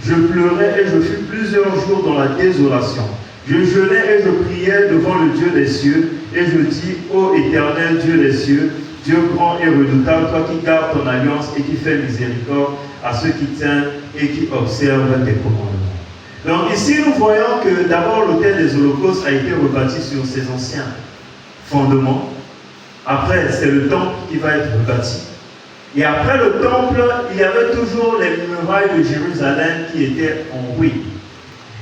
je pleurais et je fus plusieurs jours dans la désolation. Je jeûnais et je priais devant le Dieu des cieux et je dis, ô Éternel Dieu des cieux, Dieu grand et redoutable, toi qui gardes ton alliance et qui fais miséricorde à ceux qui t'aiment et qui observent tes commandements. Donc ici, nous voyons que d'abord l'autel des holocaustes a été rebâti sur ses anciens fondements. Après, c'est le temple qui va être rebâti. Et après le temple, il y avait toujours les murailles de Jérusalem qui étaient en ruine.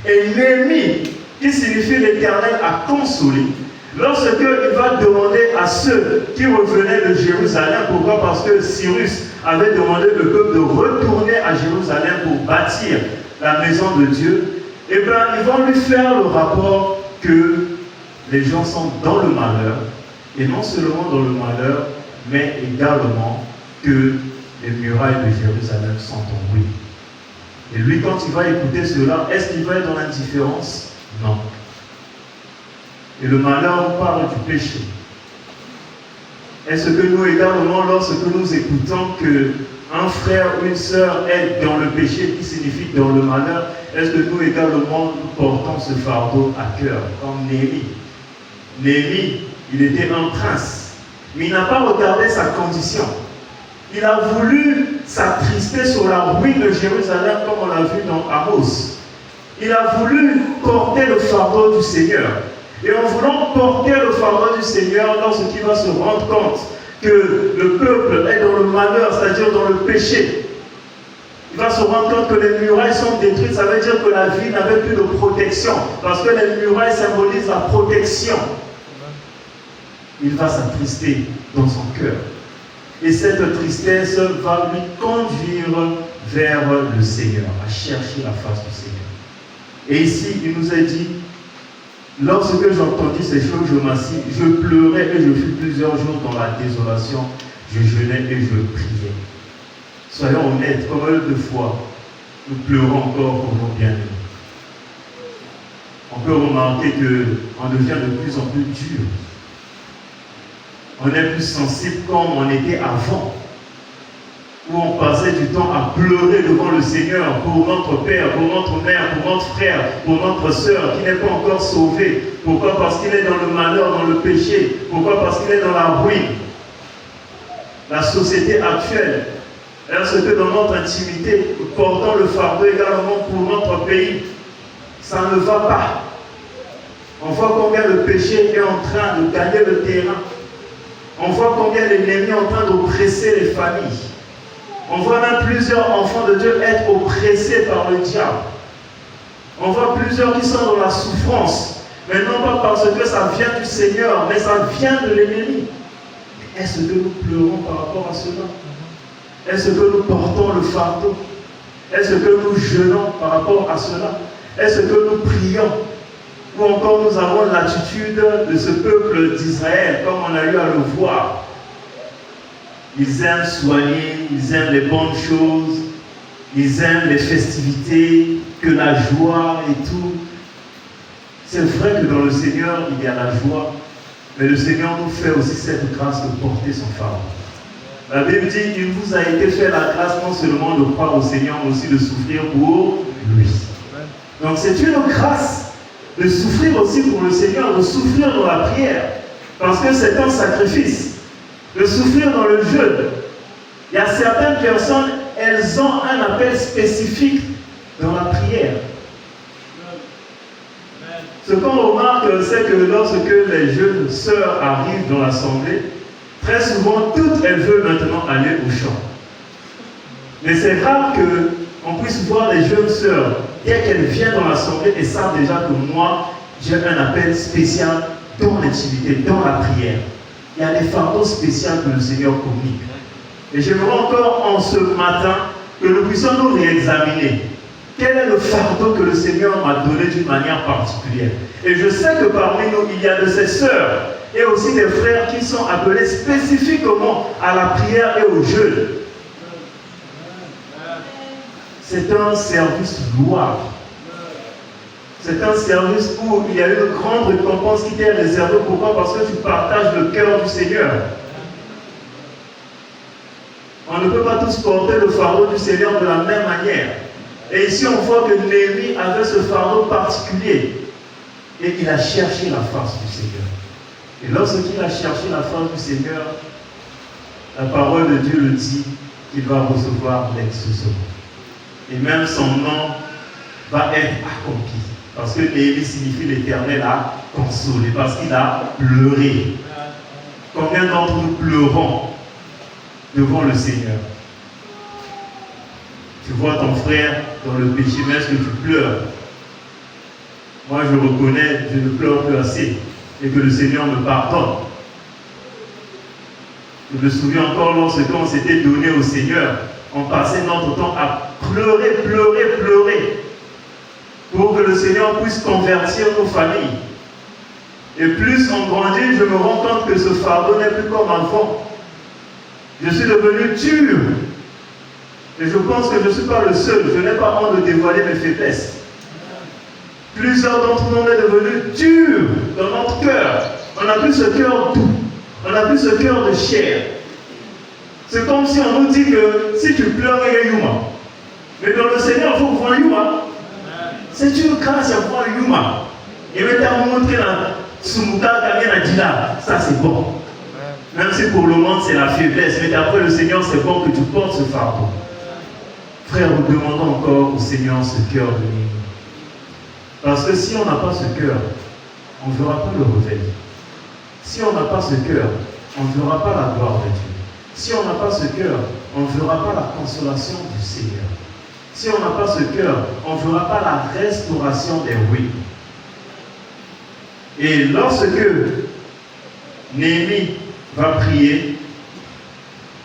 Et Néhémie, qui signifie l'Éternel a consolé, lorsqu'il va demander à ceux qui revenaient de Jérusalem, pourquoi? Parce que Cyrus avait demandé le peuple de retourner à Jérusalem pour bâtir la maison de Dieu, et bien ils vont lui faire le rapport que les gens sont dans le malheur, et non seulement dans le malheur, mais également que les murailles de Jérusalem sont en ruine. Et lui, quand il va écouter cela, est-ce qu'il va être dans l'indifférence? Non. Et le malheur parle du péché. Est-ce que nous également, lorsque nous écoutons qu'un frère ou une sœur est dans le péché, qui signifie dans le malheur, est-ce que nous également nous portons ce fardeau à cœur, comme Néhémie? Néhémie, il était un prince, mais il n'a pas regardé sa condition. Il a voulu s'attrister sur la ruine de Jérusalem, comme on l'a vu dans Amos. Il a voulu porter le fardeau du Seigneur. Et en voulant porter le fardeau du Seigneur, lorsqu'il va se rendre compte que le peuple est dans le malheur, c'est-à-dire dans le péché, Il va se rendre compte que les murailles sont détruites. Ça veut dire que la ville n'avait plus de protection. Parce que les murailles symbolisent la protection. Il va s'attrister dans son cœur. Et cette tristesse va lui conduire vers le Seigneur, à chercher la face du Seigneur. Et ici, il nous a dit, lorsque j'entendis ces choses, je m'assis, je pleurais et je fus plusieurs jours dans la désolation. Je jeûnais et je priais. Soyons honnêtes, combien de fois nous pleurons encore pour nos bien-aimés? On peut remarquer qu'on devient de plus en plus dur. On est plus sensible comme on était avant, où on passait du temps à pleurer devant le Seigneur pour notre père, pour notre mère, pour notre frère, pour notre soeur qui n'est pas encore sauvé. Pourquoi? Parce qu'il est dans le malheur, dans le péché. Pourquoi? Parce qu'il est dans la ruine. La société actuelle, est-ce que dans notre intimité, nous portons le fardeau également pour notre pays? Ça ne va pas. On voit combien le péché est en train de gagner le terrain. On voit combien l'ennemi est en train d'oppresser les familles. On voit même plusieurs enfants de Dieu être oppressés par le diable. On voit plusieurs qui sont dans la souffrance. Mais non pas parce que ça vient du Seigneur, mais ça vient de l'ennemi. Est-ce que nous pleurons par rapport à cela? Est-ce que nous portons le fardeau? Est-ce que nous jeûnons par rapport à cela? Est-ce que nous prions? Ou encore nous avons l'attitude de ce peuple d'Israël, comme on a eu à le voir. Ils aiment soigner, ils aiment les bonnes choses, ils aiment les festivités, que la joie et tout. C'est vrai que dans le Seigneur, il y a la joie, mais le Seigneur nous fait aussi cette grâce de porter son fardeau. La Bible dit, il vous a été fait la grâce non seulement de croire au Seigneur, mais aussi de souffrir pour lui. Donc c'est une grâce de souffrir aussi pour le Seigneur, de souffrir dans la prière, parce que c'est un sacrifice, de souffrir dans le jeûne. Il y a certaines personnes, elles ont un appel spécifique dans la prière. Ce qu'on remarque, c'est que lorsque les jeunes sœurs arrivent dans l'assemblée, très souvent, toutes elles veulent maintenant aller au chant. Mais c'est rare qu'on puisse voir les jeunes sœurs, dès qu'elles viennent dans l'assemblée, et savent déjà que moi, j'ai un appel spécial dans l'intimité, dans la prière. Il y a des fardeaux spéciaux que le Seigneur communique. Et j'aimerais encore en ce matin que nous puissions nous réexaminer. Quel est le fardeau que le Seigneur m'a donné d'une manière particulière? Et je sais que parmi nous, il y a de ces sœurs et aussi des frères qui sont appelés spécifiquement à la prière et au jeûne. C'est un service louable. C'est un service où il y a une grande récompense qui t'est réservée. Pourquoi? Parce que tu partages le cœur du Seigneur. On ne peut pas tous porter le fardeau du Seigneur de la même manière. Et ici, on voit que Néhémie avait ce fardeau particulier. Et il a cherché la face du Seigneur. Et lorsqu'il a cherché la face du Seigneur, la parole de Dieu le dit qu'il va recevoir l'exaucement. Et même son nom va être accompli. Parce que Néhémie signifie l'Éternel a consolé. Parce qu'il a pleuré. Combien d'entre nous pleurons devant le Seigneur? Tu vois ton frère dans le péché, mais est-ce que tu pleures? Moi, je reconnais, je ne pleure plus assez. Et que le Seigneur me pardonne. Je me souviens encore lorsqu'on s'était donné au Seigneur, on passait notre temps à pleurer, pleurer, pleurer. Pour que le Seigneur puisse convertir nos familles. Et plus on grandit, je me rends compte que ce fardeau n'est plus comme avant. Je suis devenu dur. Et je pense que je ne suis pas le seul. Je n'ai pas honte de dévoiler mes faiblesses. Plusieurs d'entre nous, on est devenus durs dans notre cœur. On n'a plus ce cœur doux. On n'a plus ce cœur de chair. C'est comme si on nous dit que si tu pleures, il y a Yuma. Mais dans le Seigneur, il faut voir Yuma. C'est une grâce à voir Yuma. Et maintenant, on montre que la Sumuta, ça c'est bon. Même si pour le monde c'est la faiblesse, mais d'après le Seigneur, c'est bon que tu portes ce fardeau. Frère, nous demandons encore au Seigneur ce cœur de Néhémie. Parce que si on n'a pas ce cœur, on ne verra pas le réveil. Si on n'a pas ce cœur, on ne verra pas la gloire de Dieu. Si on n'a pas ce cœur, on ne verra pas la consolation du Seigneur. Si on n'a pas ce cœur, on ne fera pas la restauration des ruines. Et lorsque Néhémie va prier,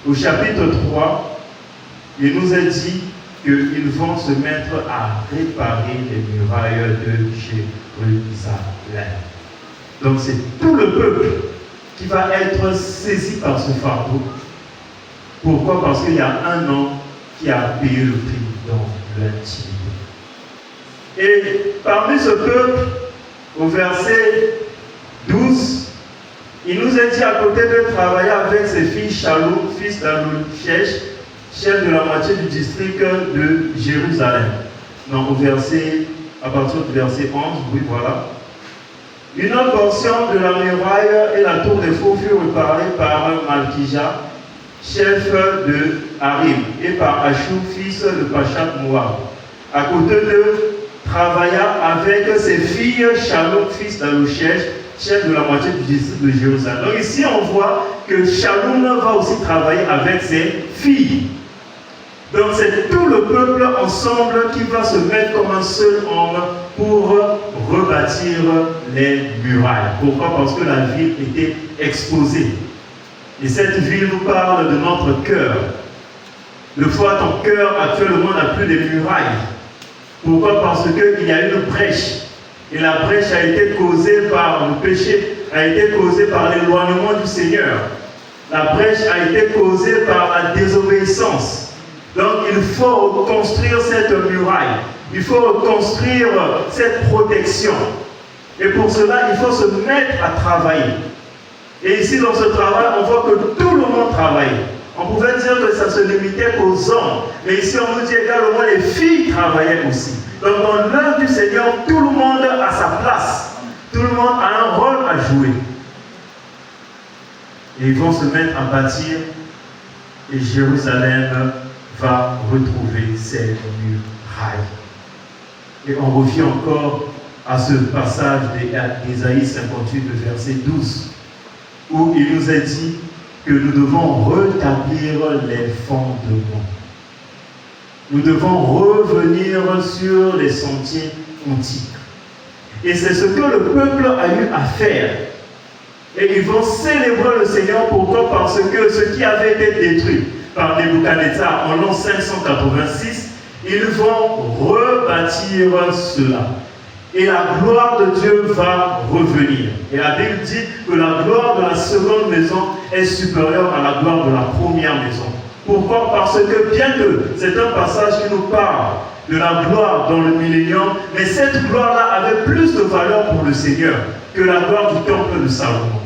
au chapitre 3, il nous est dit qu'ils vont se mettre à réparer les murailles de Jérusalem. Donc c'est tout le peuple qui va être saisi par ce fardeau. Pourquoi? Parce qu'il y a un homme qui a payé le prix dans l'intimité. Et parmi ce peuple, au verset 12, il nous est dit à côté de travailler avec ses filles Shaloum, fils d'Alouchèche, chef de la moitié du district de Jérusalem. Donc à partir du verset 11, oui voilà. Une autre portion de la muraille et la tour des faux furent réparées par Malkija, chef de Harim, et par Achou, fils de Pachat Moab. À côté de travailla avec ses filles Shaloum, fils d'Alouchèche, chef de la moitié du district de Jérusalem. Donc ici on voit que Shaloum va aussi travailler avec ses filles. Donc c'est tout le peuple ensemble qui va se mettre comme un seul homme pour rebâtir les murailles. Pourquoi? Parce que la ville était exposée. Et cette ville nous parle de notre cœur. Le fois ton cœur actuellement n'a plus de murailles. Pourquoi? Parce qu'il y a une brèche. Et la brèche a été causée par le péché, a été causée par l'éloignement du Seigneur. La brèche a été causée par la désobéissance. Donc il faut reconstruire cette muraille. Il faut reconstruire cette protection. Et pour cela, il faut se mettre à travailler. Et ici, dans ce travail, on voit que tout le monde travaille. On pouvait dire que ça se limitait qu'aux hommes. Mais ici, on nous dit également les filles travaillaient aussi. Donc, dans l'œuvre du Seigneur, tout le monde a sa place. Tout le monde a un rôle à jouer. Et ils vont se mettre à bâtir. Et Jérusalem va retrouver ses murailles. Et on revient encore à ce passage d'Ésaïe 58, verset 12, où il nous est dit que nous devons rétablir les fondements. Nous devons revenir sur les sentiers antiques. Et c'est ce que le peuple a eu à faire. Et ils vont célébrer le Seigneur. Pourquoi? Parce que ce qui avait été détruit par Nebuchadnezzar en l'an 586, ils vont rebâtir cela. Et la gloire de Dieu va revenir. Et la Bible dit que la gloire de la seconde maison est supérieure à la gloire de la première maison. Pourquoi? Parce que bien que c'est un passage qui nous parle de la gloire dans le millénium, mais cette gloire-là avait plus de valeur pour le Seigneur que la gloire du temple de Salomon.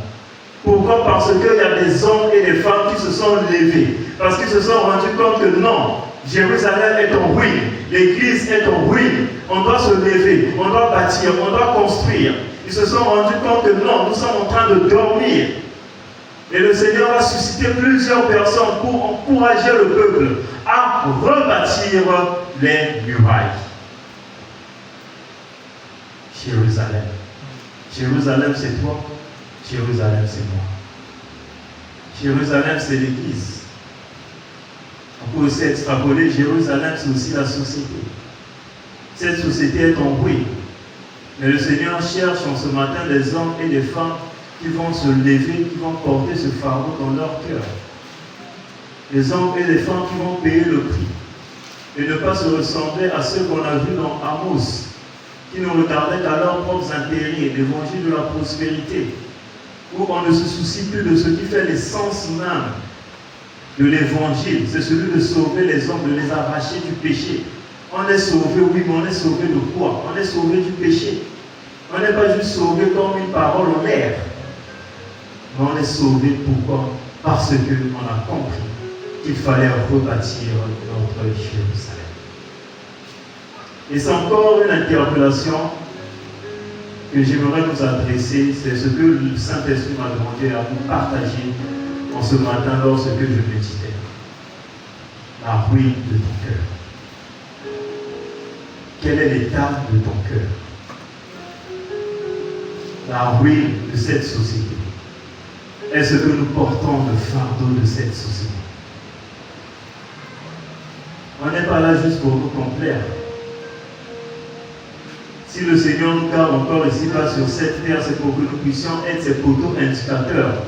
Pourquoi? Parce qu'il y a des hommes et des femmes qui se sont levés. Parce qu'ils se sont rendus compte que non, Jérusalem est en ruine, l'église est en ruine, on doit se lever, on doit bâtir, on doit construire. Ils se sont rendus compte que non, nous sommes en train de dormir. Et le Seigneur a suscité plusieurs personnes pour encourager le peuple à rebâtir les murailles. Jérusalem. Jérusalem, c'est toi. Jérusalem, c'est moi. Jérusalem, c'est l'église. On peut aussi extrapoler, Jérusalem, c'est aussi la société. Cette société est en ruine. Mais le Seigneur cherche en ce matin des hommes et des femmes qui vont se lever, qui vont porter ce fardeau dans leur cœur. Des hommes et des femmes qui vont payer le prix. Et ne pas se ressembler à ceux qu'on a vus dans Amos, qui ne regardaient qu'à leurs propres intérêts, l'évangile de la prospérité, où on ne se soucie plus de ce qui fait l'essence même de l'évangile, c'est celui de sauver les hommes, de les arracher du péché. On est sauvé, oui, mais on est sauvé de quoi? On est sauvé du péché. On n'est pas juste sauvé comme une parole en l'air. Mais on est sauvé pourquoi? Parce qu'on a compris qu'il fallait rebâtir notre Jérusalem. Et c'est encore une interpellation que j'aimerais nous adresser, c'est ce que le Saint-Esprit m'a demandé à vous partager en ce matin lorsque je méditais. La ruine de ton cœur. Quel est l'état de ton cœur? La ruine de cette société. Est-ce que nous portons le fardeau de cette société? On n'est pas là juste pour nous complaire. Si le Seigneur nous garde encore ici-bas sur cette terre, c'est pour que nous puissions être ses poteaux indicateurs.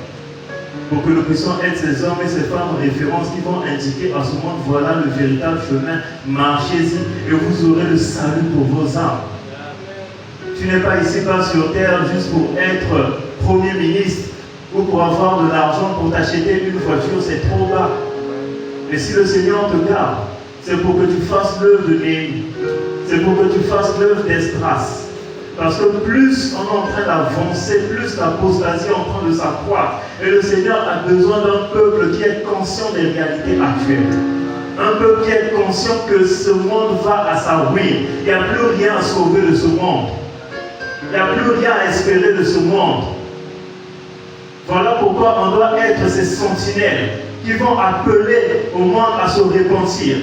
Pour que nous puissions être ces hommes et ces femmes références qui vont indiquer à ce monde, voilà le véritable chemin, marchez-y et vous aurez le salut pour vos âmes. Tu n'es pas ici-bas sur terre juste pour être Premier ministre ou pour avoir de l'argent pour t'acheter une voiture, c'est trop bas. Mais si le Seigneur te garde, c'est pour que tu fasses l'œuvre de Néhémie. C'est pour que tu fasses l'œuvre d'Esdras. Parce que plus on est en train d'avancer, plus l'apostasie est en train de s'accroître. Et le Seigneur a besoin d'un peuple qui est conscient des réalités actuelles. Un peuple qui est conscient que ce monde va à sa ruine. Il n'y a plus rien à sauver de ce monde. Il n'y a plus rien à espérer de ce monde. Voilà pourquoi on doit être ces sentinelles qui vont appeler au monde à se repentir.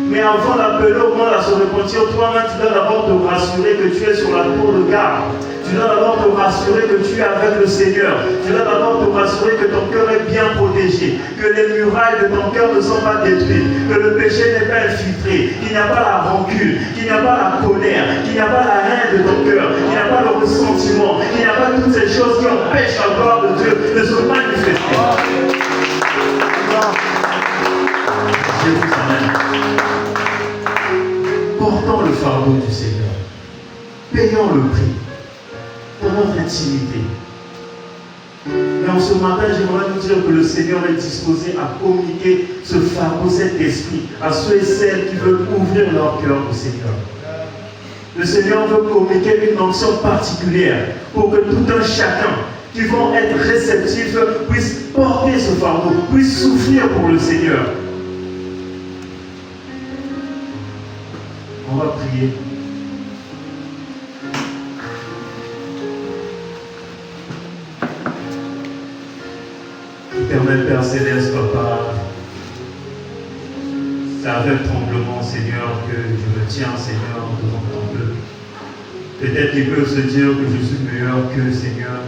Mais avant d'appeler au monde à se repentir, toi-même, tu dois d'abord te rassurer que tu es sur la tour de garde. Tu dois d'abord te rassurer que tu es avec le Seigneur. Tu dois d'abord te rassurer que ton cœur est bien protégé, que les murailles de ton cœur ne sont pas détruites, que le péché n'est pas infiltré, qu'il n'y a pas la rancune, qu'il n'y a pas la colère, qu'il n'y a pas la haine de ton cœur, qu'il n'y a pas le ressentiment, qu'il n'y a pas toutes ces choses qui empêchent la gloire de Dieu de se manifester. Jérusalem. Portons le fardeau du Seigneur. Payons le prix pour notre intimité. Mais en ce matin, j'aimerais nous dire que le Seigneur est disposé à communiquer ce fardeau, cet esprit, à ceux et celles qui veulent ouvrir leur cœur au Seigneur. Le Seigneur veut communiquer une onction particulière pour que tout un chacun qui vont être réceptifs puisse porter ce fardeau, puisse souffrir pour le Seigneur. On va prier. Éternel Père Céleste, Papa, c'est avec tremblement, Seigneur, que je me tiens, Seigneur, devant ton peuple. Peut-être qu'ils peuvent se dire que je suis meilleur qu'eux, Seigneur.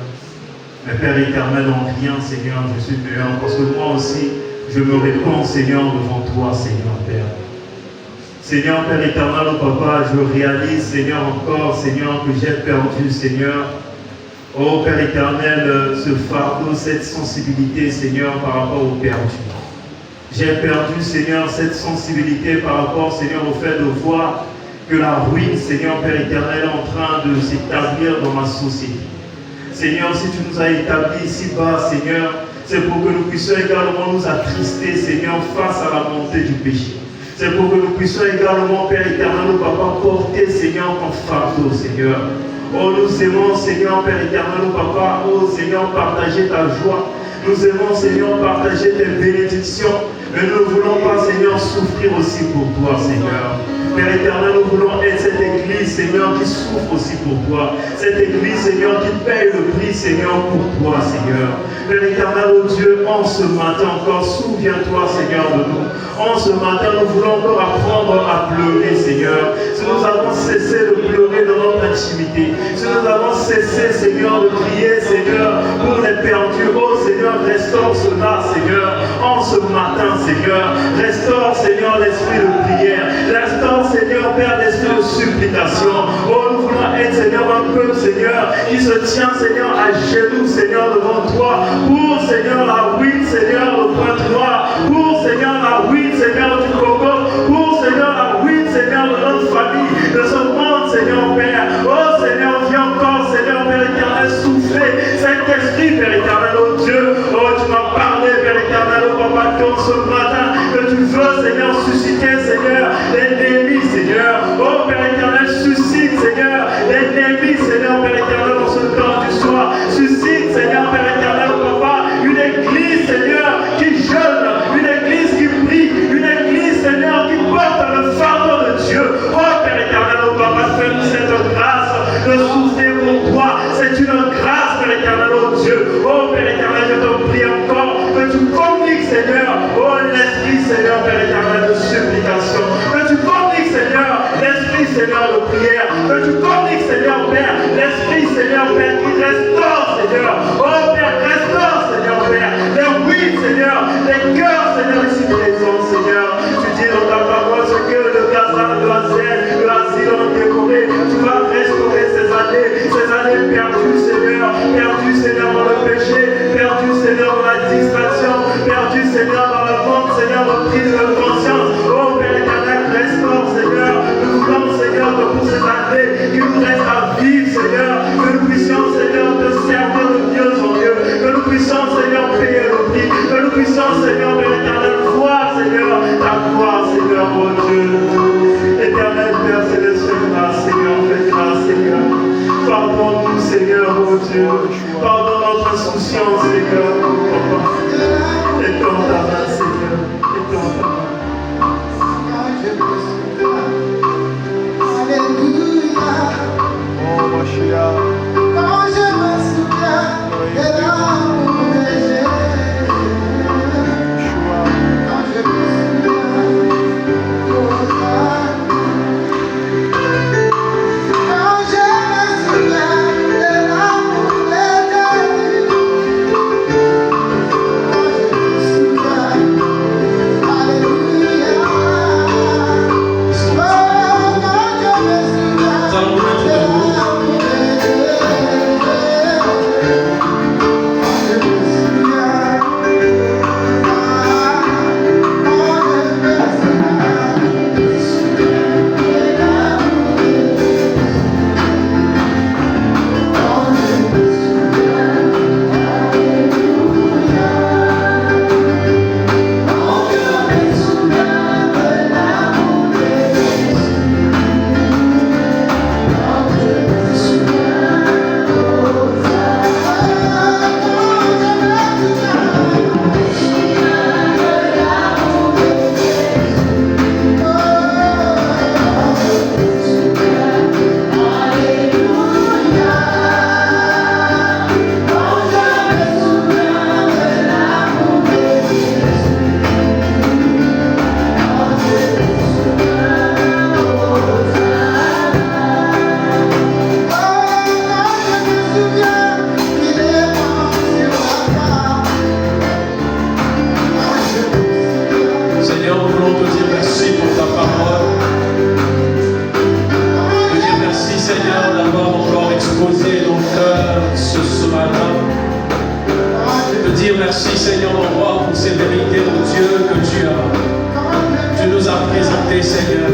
Mais Père éternel, en rien, Seigneur, je suis meilleur, parce que moi aussi, je me réponds, Seigneur, devant toi, Seigneur, Père. Seigneur, Père éternel, oh Papa, je réalise, Seigneur, encore, Seigneur, que j'ai perdu, Seigneur. Oh Père éternel, ce fardeau, cette sensibilité, Seigneur, par rapport au perdu. J'ai perdu, Seigneur, cette sensibilité par rapport, Seigneur, au fait de voir que la ruine, Seigneur, Père éternel, est en train de s'établir dans ma société. Seigneur, si tu nous as établis ici-bas, Seigneur, c'est pour que nous puissions également nous attrister, Seigneur, face à la montée du péché. C'est pour que nous puissions également, Père éternel, Papa, porter, Seigneur, ton fardeau, Seigneur. Oh, nous aimons, Seigneur, Père éternel, Papa, oh, Seigneur, partager ta joie. Nous aimons, Seigneur, partager tes bénédictions. Mais nous ne voulons pas, Seigneur, souffrir aussi pour toi, Seigneur. Père éternel, nous voulons être cette église, Seigneur, qui souffre aussi pour toi. Cette église, Seigneur, qui paye le prix, Seigneur, pour toi, Seigneur. Père éternel, oh Dieu, en ce matin encore, souviens-toi, Seigneur, de nous. En ce matin, nous voulons encore apprendre à pleurer, Seigneur. Si nous avons cessé de pleurer dans notre intimité, si nous avons cessé, Seigneur, de prier, Seigneur, pour les perdus, oh Seigneur, restaure cela, Seigneur. En ce matin, Seigneur, restaure, Seigneur, l'esprit de prière. Restaure, Seigneur, Père, l'esprit de supplication. Oh, nous voulons être, Seigneur, un peuple, Seigneur, qui se tient, Seigneur, à genoux, Seigneur, devant toi. Pour, Seigneur, la ruine, Seigneur, le Pointe-Noire. Pour, Seigneur, la ruine, Seigneur, du Congo. Pour, Seigneur, la ruine, Seigneur, de notre famille, de ce monde, Seigneur, Père. Oh, Seigneur, viens encore, Seigneur, Père éternel, souffler cet esprit, Père éternel, oh Dieu. Oh, tu m'as parlé, Père éternel, oh Papa, comme ce matin, que tu veux, Seigneur, susciter, Seigneur, l'ennemi, Seigneur. Oh, Père éternel, suscite, Seigneur, l'ennemi, Seigneur, Père éternel, dans ce temps du soir. Suscite, Seigneur, Père éternel, oh Papa, une église, Seigneur, qui jeûne, une église qui prie, une église, Seigneur, qui porte le fardeau de Dieu. Oh, Père éternel, oh Papa, fais-nous cette grâce de souffrir pour toi. C'est une grâce, Père éternel, oh Dieu. Oh, Père éternel, je te prie encore que tu communiques, Seigneur, oh l'esprit, Seigneur, Père éternel, de supplication. Que tu communiques, Seigneur, l'esprit, Seigneur, de prière. Que tu communiques, Seigneur, Père, l'esprit, Seigneur, Père, qui restaure, Seigneur. Oh, Père, restaure, Seigneur, Père, les oui, Seigneur, les cœurs, Seigneur, ici des hommes, Seigneur. Tu dis dans ta parole ce que Dieu. Pardonne notre insouciance, Seigneur. Papa, étends ta main, Seigneur. Étends ta main. Oh, Mashiach. Quand je me souviens de l'amour que j'ai, quand je me souviens de ça, quand je me souviens de l'amour que j'ai, quand je me souviens, alléluia. Oh, quand je me souviens de l'amour que j'ai. Merci Seigneur mon roi pour ces vérités, mon Dieu, que tu nous as présentées, Seigneur.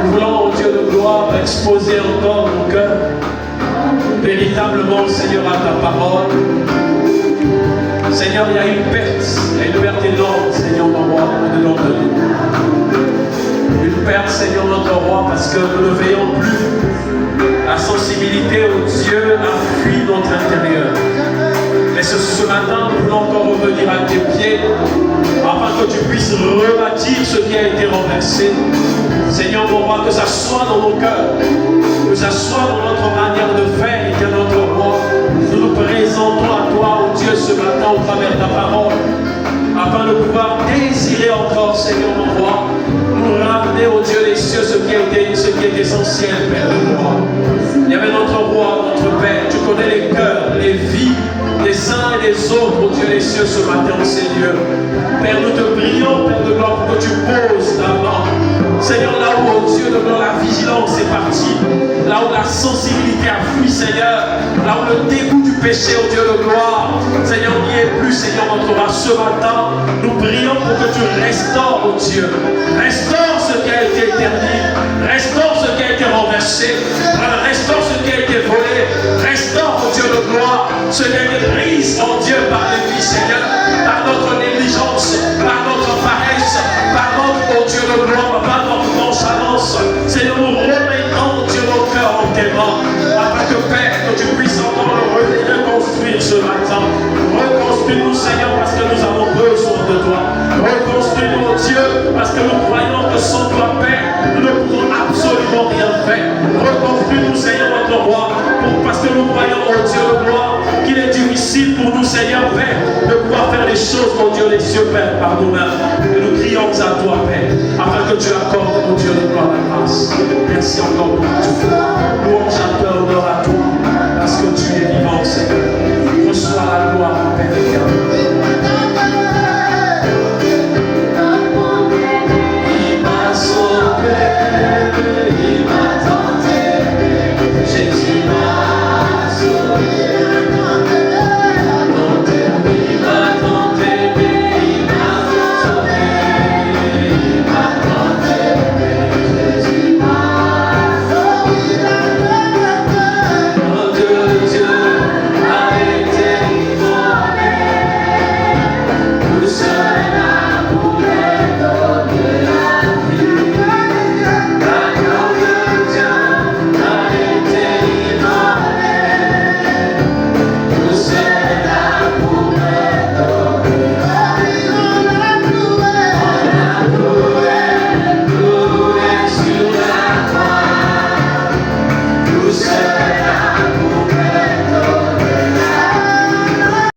Nous voulons, oh Dieu de gloire, exposer encore mon cœur véritablement, Seigneur, à ta parole. Seigneur, il y a une perte énorme, Seigneur mon roi, au-dedans de nous. Une perte, Seigneur notre roi, parce que nous ne veillons plus. La sensibilité au Dieu a fui notre intérieur. Mais ce matin, nous voulons encore revenir à tes pieds afin que tu puisses rebâtir ce qui a été renversé. Seigneur mon roi, que ça soit dans nos cœurs, que ça soit dans notre manière de faire et que notre roi, nous nous présentons à toi, oh Dieu, ce matin au travers de ta parole, afin de pouvoir désirer encore, Seigneur mon roi, nous ramener, au Dieu des cieux, ce qui est essentiel, Père de gloire. Il y avait notre roi, notre Père, tu connais les cœurs, les vies, les uns et les autres, oh Dieu des cieux, ce matin en ces lieux. Père, nous te prions, Père de gloire, pour que tu poses ta main. Seigneur, là où, oh Dieu de gloire, la vigilance est partie, là où la sensibilité a fui, Seigneur, là où le dégoût du péché, oh Dieu de gloire, Seigneur, n'y est plus, Seigneur, notre roi. Ce matin, nous prions pour que tu restaures, oh Dieu. Restaure ce qui a été éterni, restaure ce qui a été renversé, restaure ce qui a été volé, restaure, oh Dieu de gloire, ce qui a été pris, oh Dieu, par les vies, Seigneur, par notre négligence, par notre paresse, par notre, oh Dieu de gloire, par notre nonchalance. Seigneur, nous remettons, Dieu, nos cœurs en tes mains, afin que, Père, que tu puisses encore le reconstruire ce matin. Reconstruis-nous, Seigneur, parce que nous avons besoin de toi. Reconstruis-nous, oh Dieu, parce que nous croyons que sans toi, Père, nous ne pourrons absolument rien faire. Reconstruis-nous, Seigneur, notre roi, parce que nous croyons, oh Dieu de gloire, qu'il est difficile pour nous, Seigneur, Père, de pouvoir faire les choses, mon Dieu, les cieux, Père, par nous-mêmes. Et nous crions à toi, Père, afin que tu accordes, mon Dieu de gloire, la grâce. Merci encore pour tout. Louange à toi, honneur à toi.